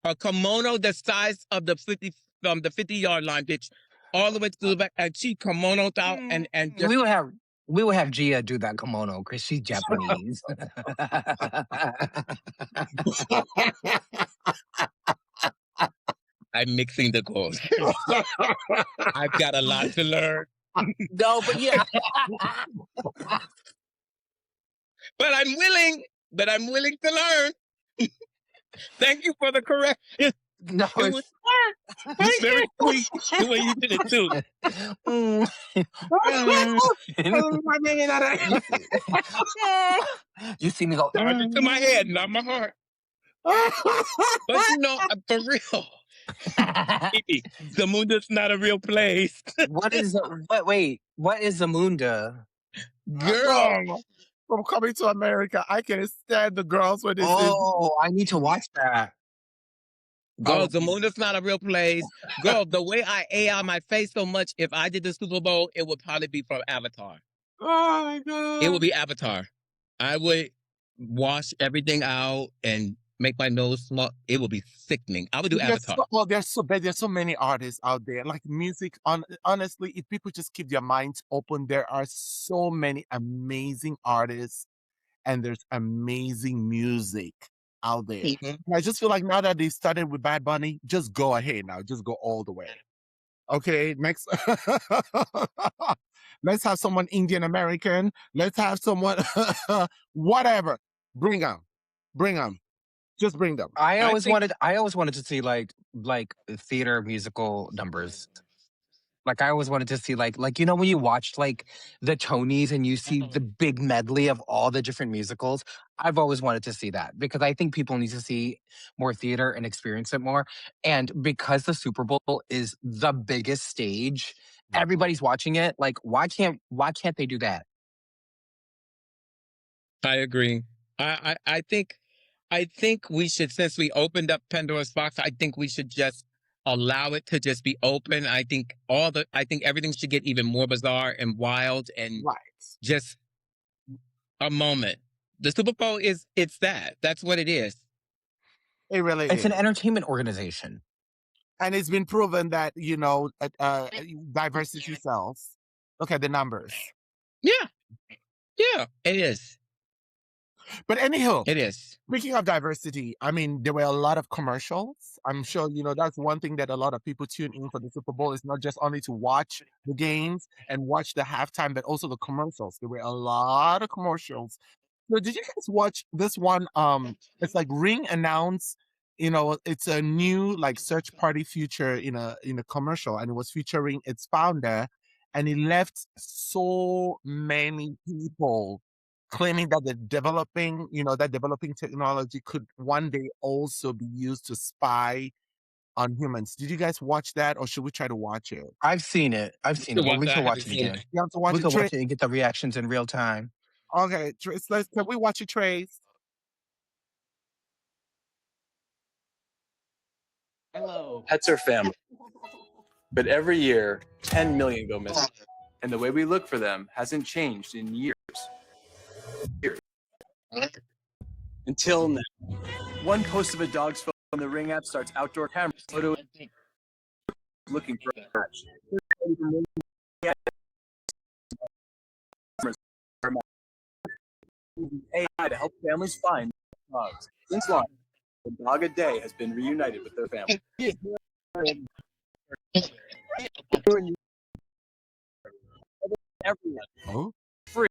A kimono the size of the 50-yard line, bitch, all the way to the back, and she kimonoed out and just we would have Gia do that kimono because she's Japanese. I'm mixing the goals. I've got a lot to learn. No, but yeah. But I'm willing to learn. Thank you for the correction. No, It was very sweet the way you did it too. You see me go Charging to my head, not my heart. But you know, for real. Zamunda's not a real place. what is Zamunda? Girl. From Coming to America, I can't stand the girls when they say, Oh, I need to watch that. Girl, Zamunda's not a real place. Girl, the way I AI my face so much, if I did the Super Bowl, it would probably be from Avatar. oh my God. It would be Avatar. I would wash everything out and make my nose smell. It would be sickening. I would do Avatar. There's so many artists out there. Like music, honestly, if people just keep their minds open, there are so many amazing artists and there's amazing music out there. Mm-hmm. I just feel like now that they started with Bad Bunny, just go ahead now. Just go all the way. Okay, next. Let's have someone Indian American. Let's have someone whatever. Bring them. Just bring them. I always wanted to see like theater musical numbers. Like I always wanted to see like you know when you watch like the Tonys and you see the big medley of all the different musicals. I've always wanted to see that because I think people need to see more theater and experience it more. And because the Super Bowl is the biggest stage, everybody's watching it. Like why can't they do that? I agree. I think we should, since we opened up Pandora's box, I think we should just allow it to just be open. I think everything should get even more bizarre and wild and just a moment. The Super Bowl that's what it is. It really is. It's an entertainment organization. And it's been proven that, you know, diversity sells. Look at the numbers. Yeah. Yeah, it is. But anyhow, It is. speaking of diversity, I mean, there were a lot of commercials. I'm sure, that's one thing that a lot of people tune in for the Super Bowl is not just only to watch the games and watch the halftime, but also the commercials. There were a lot of commercials. So did you guys watch this one? It's like Ring announced, it's a new like search party feature in a commercial, and it was featuring its founder, and it left so many people claiming that that developing technology could one day also be used to spy on humans. Did you guys watch that, or should we try to watch it? I've seen it. I've seen it, but we I can haven't watch it seen again. it. You have to watch We it, can Trace. watch it and get the reactions in real time. Okay, Trace, can we watch it, Trace? Hello. Pets are family. But every year, 10 million go missing. And the way we look for them hasn't changed in years. Until now. One post of a dog's photo on the Ring app starts outdoor camera photo looking for a match. AI to help families find dogs. Since launch, a dog a day has been reunited with their family. Everyone. Oh. Free.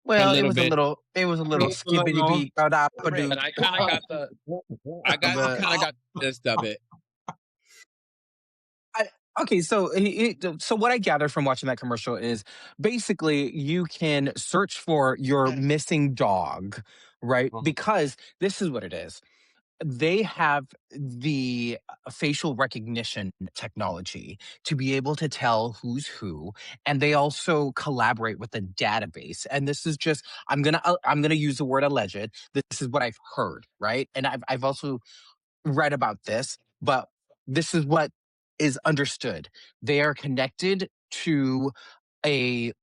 Well, it little was a bit. little skibbity beat. But I kind of got kind of got the gist of it. Okay, so so what I gather from watching that commercial is basically you can search for your missing dog, right? Because this is what it is. They have the facial recognition technology to be able to tell who's who, and they also collaborate with the database. And this is just I'm gonna use the word alleged. This is what I've heard, right? And I've also read about this, but this is what is understood. They are connected to a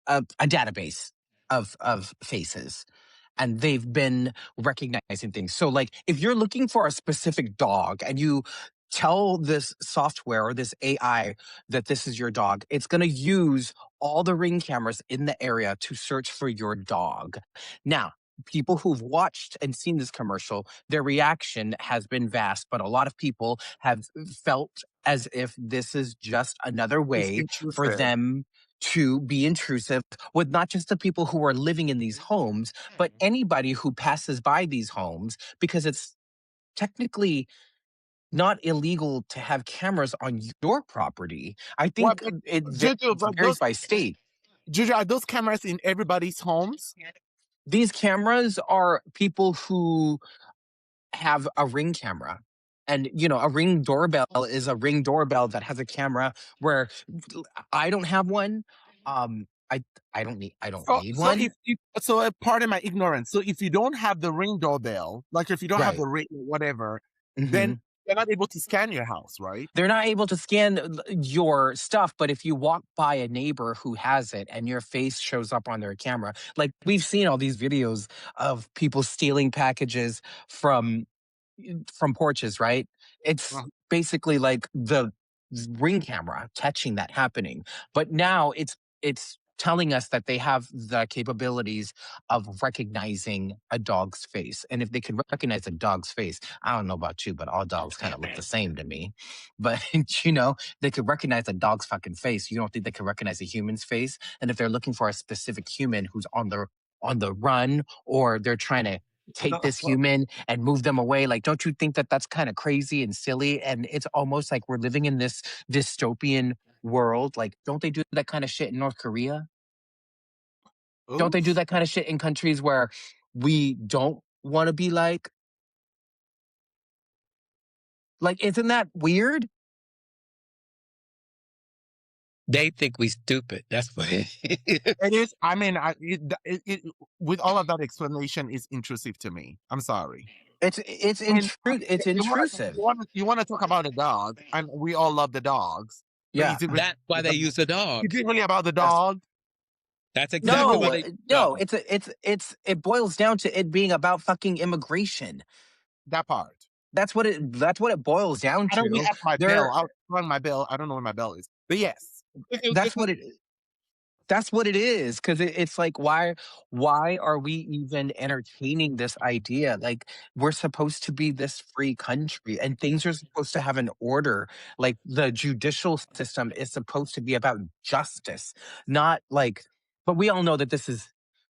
a database of faces, and they've been recognizing things. So like if you're looking for a specific dog and you tell this software or this AI that this is your dog, it's going to use all the Ring cameras in the area to search for your dog. Now, people who've watched and seen this commercial, their reaction has been vast, but a lot of people have felt as if this is just another way for them to be intrusive with not just the people who are living in these homes, but anybody who passes by these homes, because it's technically not illegal to have cameras on your property. I think it varies by state. Juju, are those cameras in everybody's homes? These cameras are people who have a Ring camera. And, a Ring doorbell is a Ring doorbell that has a camera where I don't have one. I don't need one. Pardon my ignorance. So if you don't have the Ring doorbell, like if you don't have the Ring whatever, then they're not able to scan your house, right? They're not able to scan your stuff, but if you walk by a neighbor who has it and your face shows up on their camera, like we've seen all these videos of people stealing packages from porches, right? It's basically like the Ring camera catching that happening. But now it's telling us that they have the capabilities of recognizing a dog's face. And if they can recognize a dog's face, I don't know about you, but all dogs kind of look the same to me. But they could recognize a dog's fucking face. You don't think they can recognize a human's face? And if they're looking for a specific human who's on the run, or they're trying to take this human and move them away, like, don't you think that that's kind of crazy and silly? And it's almost like we're living in this dystopian world. Like, don't they do that kind of shit in North Korea? Oof. Don't they do that kind of shit in countries where we don't want to be like, isn't that weird? They think we stupid. That's what it is. I mean, with all of that explanation, is intrusive to me. I'm sorry. It's intrusive. You want to talk about a dog, and we all love the dogs. Yeah, that's why they use the dog. Is it really about the dog? That's exactly what they. No, it boils down to it being about fucking immigration. That part. That's what it boils down to. I don't have my bell. I'll run my bell. I don't know where my bell is, but yes. That's what it That's what it is, because it's like, why are we even entertaining this idea? Like, we're supposed to be this free country, and things are supposed to have an order. Like, the judicial system is supposed to be about justice, not like. But we all know that this is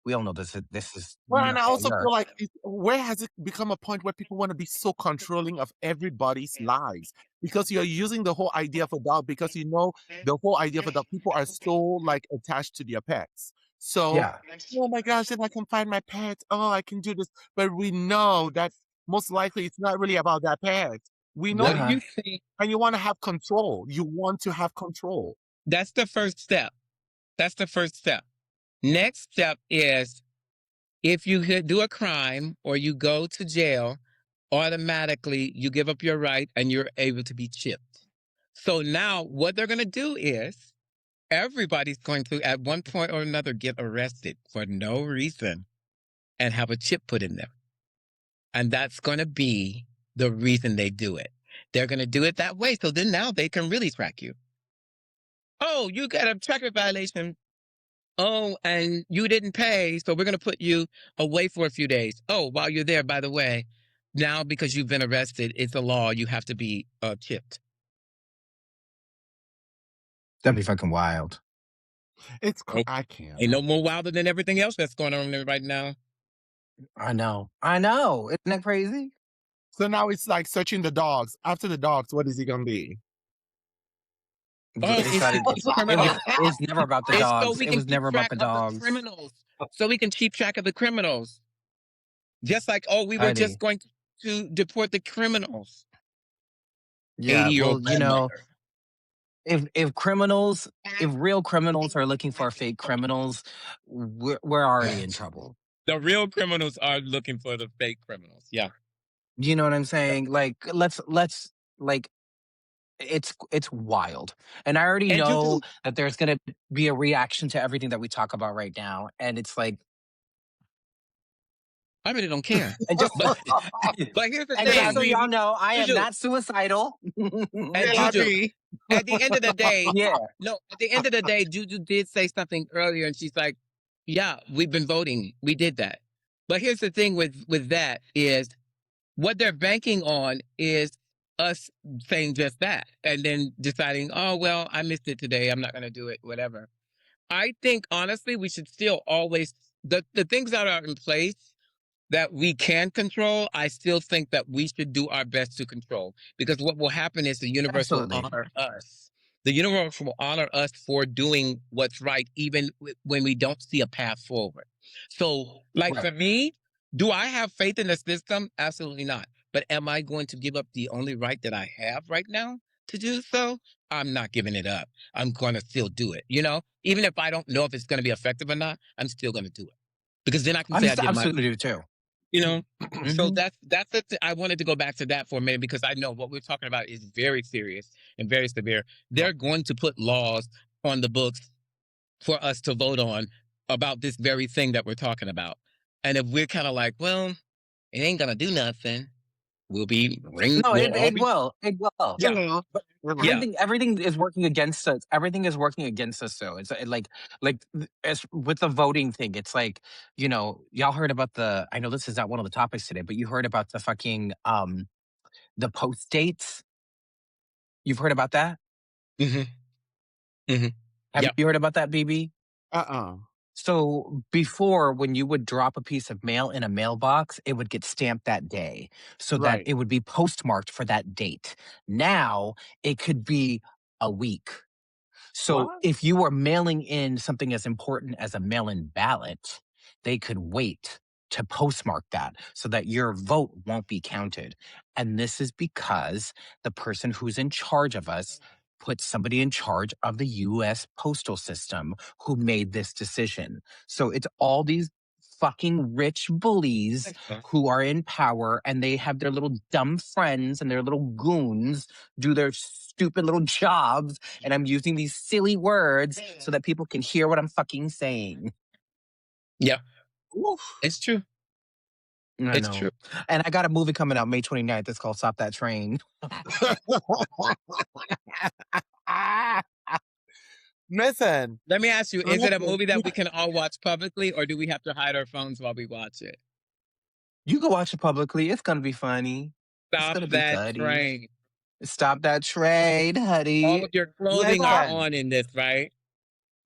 Well, and not I how it also feel works. like where has it become a point where people want to be so controlling of everybody's lives? Because you're using the whole idea of a dog, because the whole idea of a dog, people are so like attached to their pets. So, Yeah. oh my gosh, if I can find my pet, oh, I can do this. But we know that most likely it's not really about that pet. We know, What do Uh-huh. you think? and you want to have control. You want to have control. That's the first step. That's the first step. Next step is if you do a crime or you go to jail, automatically you give up your right and you're able to be chipped. So now what they're going to do is everybody's going to, at one point or another, get arrested for no reason and have a chip put in them. And that's going to be the reason they do it. They're going to do it that way. So then now they can really track you. Oh, you got a traffic violation. Oh, and you didn't pay, so we're going to put you away for a few days. Oh, while you're there, by the way, now because you've been arrested, it's a law. You have to be chipped. That'd be fucking wild. I can't. Ain't no more wilder than everything else that's going on there right now. I know. Isn't that crazy? So now it's like searching the dogs. After the dogs, what is it gonna be? Oh, It's never about the it's so dogs. we It can was keep never about track the of the dogs. criminals. So we can keep track of the criminals. Just like, we were Heidi. just going to deport the criminals. Yeah, 80-year-old if real criminals are looking for fake criminals, we're already in trouble. The real criminals are looking for the fake criminals. Yeah. You know what I'm saying? Like, let's like, it's wild. And I already And know that there's gonna be a reaction to everything that we talk about right now. And it's like, I really don't care. and just But here's the and thing. just so y'all know, I am Juju, not suicidal. and Juju, at the end of the day, Yeah. no, at the end of the day, Juju did say something earlier, and she's like, "Yeah, we've been voting. We did that." But here's the thing with that is what they're banking on is us saying just that, and then deciding, "Oh well, I missed it today. I'm not going to do it. Whatever." I think honestly, we should still always the things that are in place that we can control, I still think that we should do our best to control. Because what will happen is the universe will Absolutely. honor us. The universe will honor us for doing what's right, even when we don't see a path forward. So, like for me, do I have faith in the system? Absolutely not. But am I going to give up the only right that I have right now to do so? I'm not giving it up. I'm going to still do it. Even if I don't know if it's going to be effective or not, I'm still going to do it. Because then I can say I did my absolutely do too. So that's it. I wanted to go back to that for a minute because I know what we're talking about is very serious and very severe. They're going to put laws on the books for us to vote on about this very thing that we're talking about. And if we're kind of like, well, it ain't gonna do nothing, we'll be No, it will. It will. Yeah. But everything is working against us. Everything is working against us. So it's like as with the voting thing, it's like, y'all heard about I know this is not one of the topics today, but you heard about the fucking the post dates. You've heard about that? Have you heard about that, BeBe? So before, when you would drop a piece of mail in a mailbox, it would get stamped that day so that it would be postmarked for that date. Now it could be a week. So if you were mailing in something as important as a mail-in ballot, they could wait to postmark that so that your vote won't be counted. And this is because the person who's in charge of us put somebody in charge of the U.S. postal system who made this decision. So it's all these fucking rich bullies who are in power, and they have their little dumb friends and their little goons do their stupid little jobs. And I'm using these silly words so that people can hear what I'm fucking saying. Yeah. It's true. It's true. And I got a movie coming out May 29th. It's called Stop That Train. Listen. Let me ask you, is it a Listen. movie that we can all watch publicly, or do we have to hide our phones while we watch it? You can watch it publicly. It's gonna be funny. It's Stop gonna be that funny. train. Stop that trade, All honey. of your clothing are Listen. on in this, right?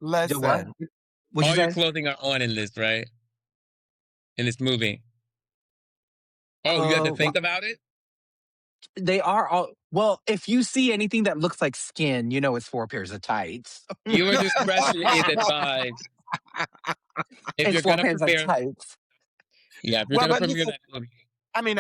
The what? Listen. What'd you All your say? clothing are on in this, right? In this movie. Oh, you had to think about it? They are all well. If you see anything that looks like skin, you know it's 4 pairs of tights. Your discretion is advised. If It's you're 4 gonna pairs of premiere, tights. yeah, if you're Well, gonna but premiere listen, that movie, I mean,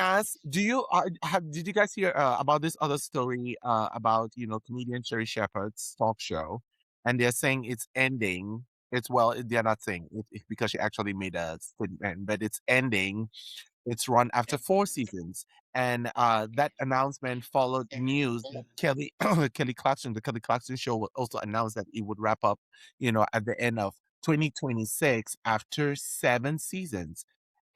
did you guys hear about this other story about comedian Sherri Shepherd's talk show, and they're saying it's ending. They're not saying it because she actually made a statement, but it's ending. It's run after 4 seasons, and that announcement followed news that Kelly Clarkson, the Kelly Clarkson Show, will also announce that it would wrap up, at the end of 2026 after 7 seasons.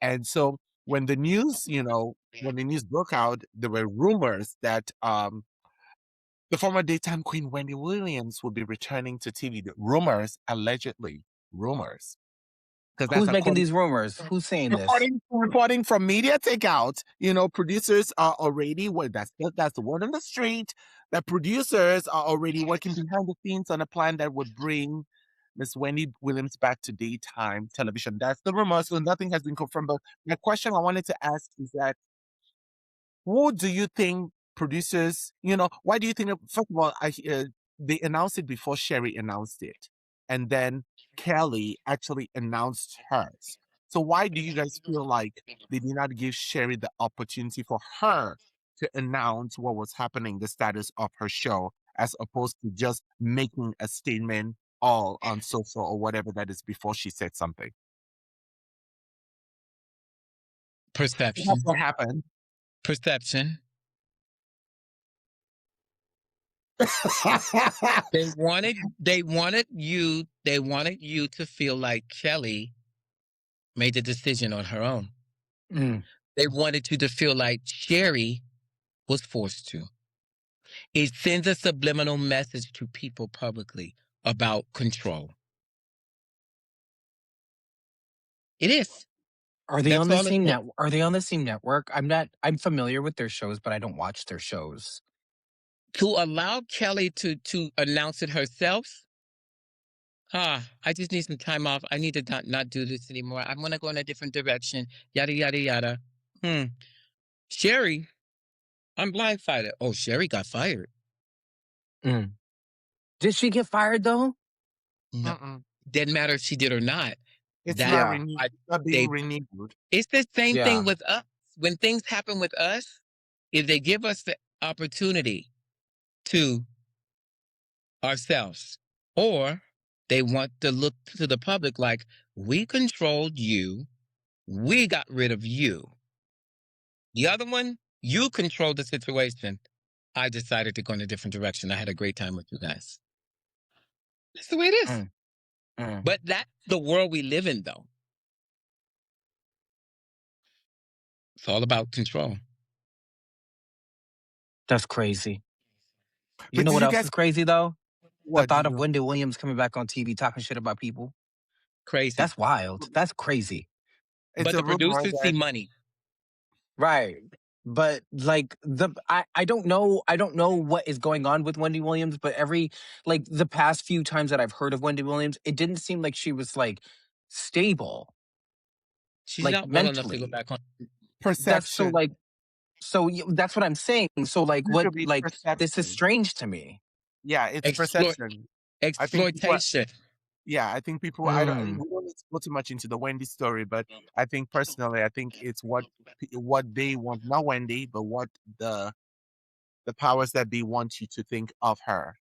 And so when the news, when the news broke out, there were rumors that the former daytime queen Wendy Williams would be returning to TV. The rumors, allegedly, rumors, because that's Who's making according these rumors? Who's saying this? reporting from Media Takeout. Producers are already that's the word on the street. That producers are already working behind the scenes on a plan that would bring Miss Wendy Williams back to daytime television. That's the rumor, so nothing has been confirmed. But the question I wanted to ask is that who do you think producers, why do you think, first of all, they announced it before Sherri announced it. And then Kelly actually announced hers. So why do you guys feel like they did not give Sherri the opportunity for her to announce what was happening, the status of her show, as opposed to just making a statement all on social or whatever that is before she said something? That's perception. what happened. Perception. They wanted you to feel like Kelly made the decision on her own. Mm. They wanted you to feel like Sherri was forced to. It sends a subliminal message to people publicly about control. It is. Are they That's on the all it same is. Are they on the same network? I'm familiar with their shows, but I don't watch their shows. To allow Kelly to announce it herself, I just need some time off. I need to not do this anymore. I'm going to go in a different direction. Yada, yada, yada. Sherri, I'm blindsided. Oh, Sherri got fired. Mm. Did she get fired, though? No. Didn't matter if she did or not. It's That- not renewed. It's not being they- renewed. It's the same Yeah. thing with us. When things happen with us, if they give us the opportunity to ourselves, or they want to look to the public like, we controlled you, we got rid of you. The other one, you controlled the situation. I decided to go in a different direction. I had a great time with you guys. That's the way it is. Mm. But that's the world we live in, though. It's all about control. That's crazy. You But know did what you else guys- is crazy, though? What, The thought you of know? Wendy Williams coming back on TV talking shit about people. Crazy. That's wild. That's crazy. It's But a the rumor producers that- see money. Right. But like I don't know what is going on with Wendy Williams, but the past few times that I've heard of Wendy Williams, it didn't seem like she was like stable. She's Like, not well enough to mentally. go back on. perception. That's what I'm saying. So like what Usually like this perception. is strange to me. Yeah, it's Exploit- perception. Exploitation. Yeah, I think people. We don't need to go too much into the Wendy story, but I think personally, it's what they want, not Wendy, but what the powers that be want you to think of her.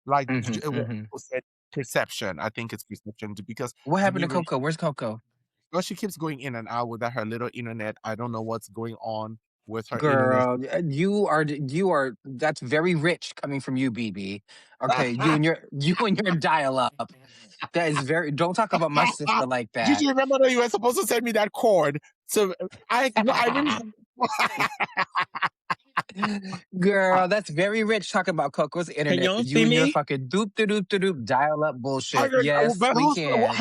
Like what people said, perception. I think it's perception because What happened to when you- Coco? Where's Coco? Well, she keeps going in and out with her little internet. I don't know what's going on with her Girl, internet. you are that's very rich coming from you, BeBe. Okay, you and your dial up. That is very don't talk about my sister like Did that. you remember that you were supposed to send me that cord? So I really Girl, that's very rich talking about Coco's Can internet. y'all You see and your me? fucking doop dial up bullshit. Yes, But we can.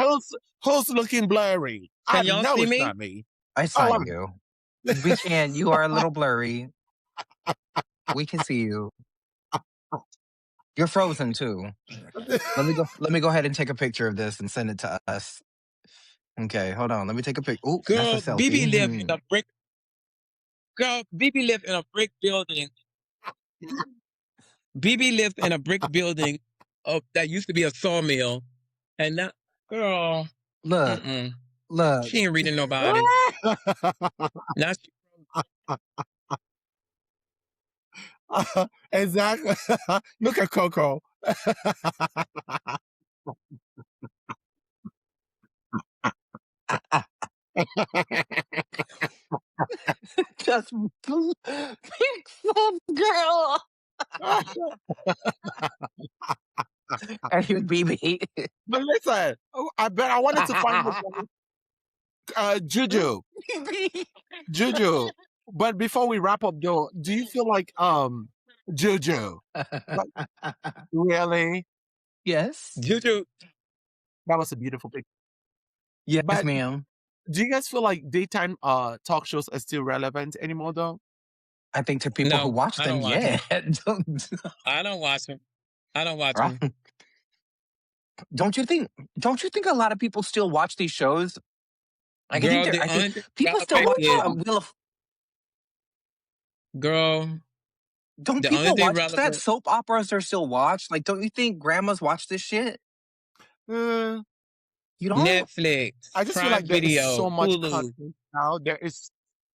who's looking blurry? I Can y'all know see it's me? not me. I Oh, saw you. We can. You are a little blurry. We can see you. You're frozen too. Let me go ahead and take a picture of this and send it to us. Okay, hold on. Let me take a pic. Oh, that's a Girl, selfie. BeBe live in a brick. Girl, BeBe live in a brick building. BeBe lives in a brick building that used to be a sawmill, and now, girl, Look, look. she ain't reading nobody. Now she, exactly. Look at Coco. Just pink some girl. And you BB. But listen, I wanted to find Juju. Juju. But before we wrap up though, do you feel like Juju? Like, really? Yes. Juju, That was a beautiful picture. Yes, But ma'am. do you guys feel like daytime talk shows are still relevant anymore though? I think to people who no, watch I them, don't watch yeah. them. I don't watch them. I don't watch them. Don't you think a lot of people still watch these shows? Like Girl, I the think only thing people still relevant watch is, Wheel of girl, don't the only people thing watch that? relevant, Soap operas are still watched. Like, don't you think grandmas watch this shit? Uh, You don't? Netflix, I just feel Prime like there is Video, so much Hulu. content now. There is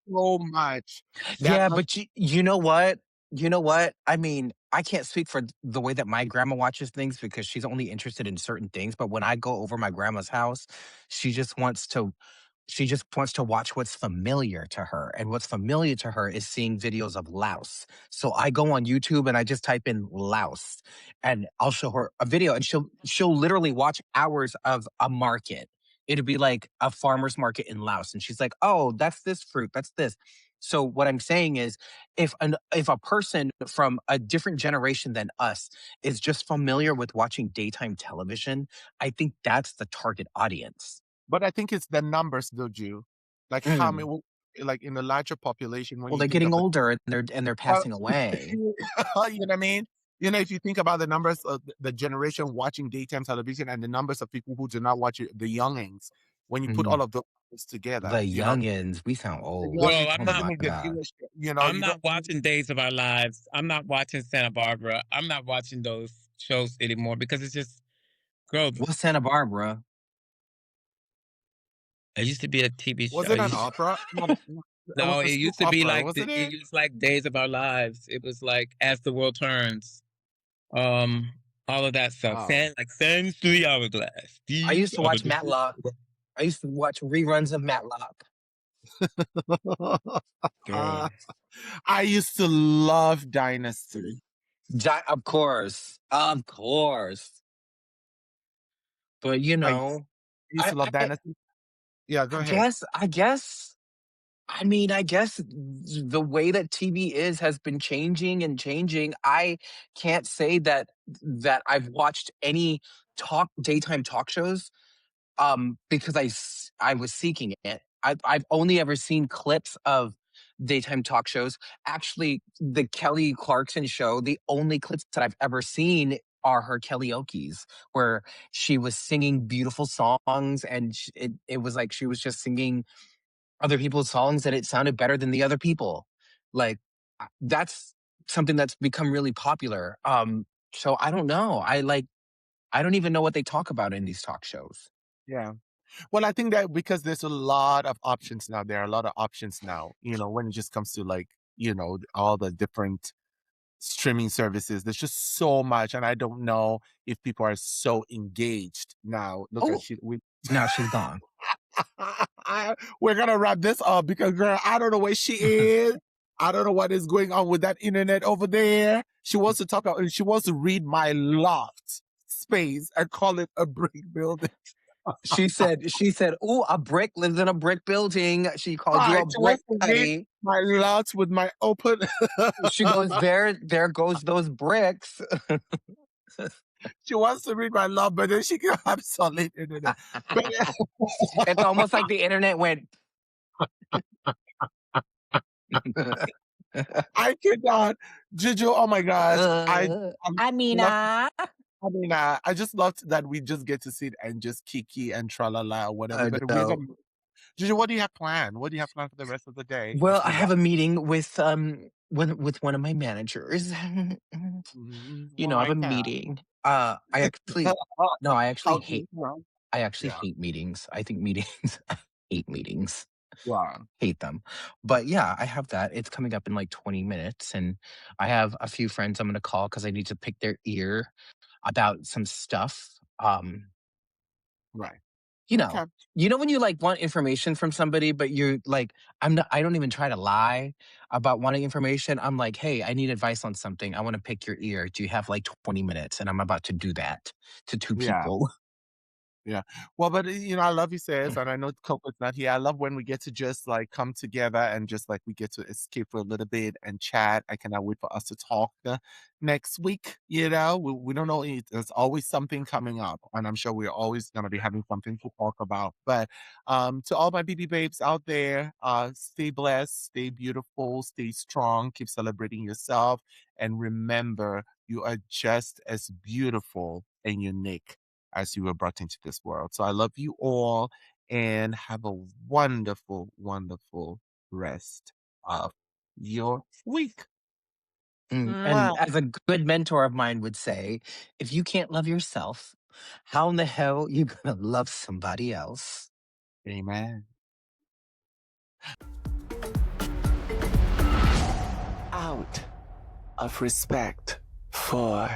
so much that Yeah, but you know what? You know what? I mean, I can't speak for the way that my grandma watches things because she's only interested in certain things. But when I go over my grandma's house, she just wants to she just wants to watch what's familiar to her. And what's familiar to her is seeing videos of louse. So I go on YouTube and I just type in louse and I'll show her a video and she'll literally watch hours of a market. It'd be like a farmer's market in Laos. And she's like, oh, that's this fruit, that's this. So what I'm saying is if a person from a different generation than us is just familiar with watching daytime television, I think that's the target audience. but I think it's the numbers though, Jew. Like how many Mm. like in a larger population when Well, you they're think getting of older and they're uh, passing away. you know what I mean? You know, if you think about the numbers of the generation watching daytime television and the numbers of people who do not watch it, the youngins, when you put Mhm. all of those together, The you know, youngins, we sound the old. Girl, youngins Oh doesn't my make the god. viewership. You know, I'm you don't. not watching Days of Our Lives. I'm not watching Santa Barbara. I'm not watching those shows anymore because it's just, girl, What's Santa Barbara? it used to be a TV show. Was it an opera? Not, it No, it was still used to be opera, like wasn't it it? was like Days of Our Lives. It was like As the World Turns. Um, all of that stuff. Oh. Like Sands through the Hourglass. I These used to are watch the Matlock. I used to watch reruns of Matlock. Girl. I used to love Dynasty. Of course. Of course. But you I know, used to love Dynasty. Yeah, go ahead. I guess I mean, I guess the way that TV is has been changing and changing. I can't say that I've watched any daytime talk shows because I was seeking it. I've only ever seen clips of daytime talk shows. Actually, the Kelly Clarkson show, the only clips that I've ever seen are her karaoke's where she was singing beautiful songs and it was like she was just singing other people's songs and it sounded better than the other people. Like that's something that's become really popular. So I don't know. I don't even know what they talk about in these talk shows. Yeah. Well, I think that because there's a lot of options now. There are a lot of options now, you know, when it just comes to like, you know, all the different streaming services. There's just so much. And I don't know if people are so engaged now. Look at Oh, now she's gone. we're gonna wrap this up because girl, I don't know where she is. I don't know what is going on with that internet over there. She wants to talk about she wants to read my loft space and call it a brick building. She said, "Ooh, a brick lives in a brick building." She called you Right. a She brick, wants to read honey. my lot with my open. She goes, there goes those bricks. She wants to read my love, but then she can have solid internet. But It's almost like the internet went. I cannot. Juju, oh my gosh. Amina. I just loved that we just get to sit and just kiki and tralala or whatever. I But know. Juju, what do you have planned? What do you have planned for the rest of the day? Well, I have a meeting with one of my managers. You know, I have a meeting. I actually no, I actually How hate well, I actually yeah. hate meetings. I think meetings I hate meetings. Wow. Hate them. But yeah, I have that. It's coming up in like 20 minutes. And I have a few friends I'm gonna call because I need to pick their ear about some stuff. Right. You Okay. know when you like want information from somebody, but you're like, I don't even try to lie about wanting information. I'm like, hey, I need advice on something. I want to pick your ear. Do you have like 20 minutes? And I'm about to do that to two Yeah. people. Yeah. Well, but I love you, sis, and I know Coco's not here. I love when we get to just like come together and just like we get to escape for a little bit and chat. I cannot wait for us to talk next week. We don't know. There's always something coming up, and I'm sure we're always gonna be having something to talk about. But to all my BeBe babes out there, stay blessed, stay beautiful, stay strong, keep celebrating yourself, and remember you are just as beautiful and unique as you were brought into this world. So I love you all and have a wonderful, wonderful rest of your week. And as a good mentor of mine would say, if you can't love yourself, how in the hell you gonna love somebody else? Amen. Out of respect for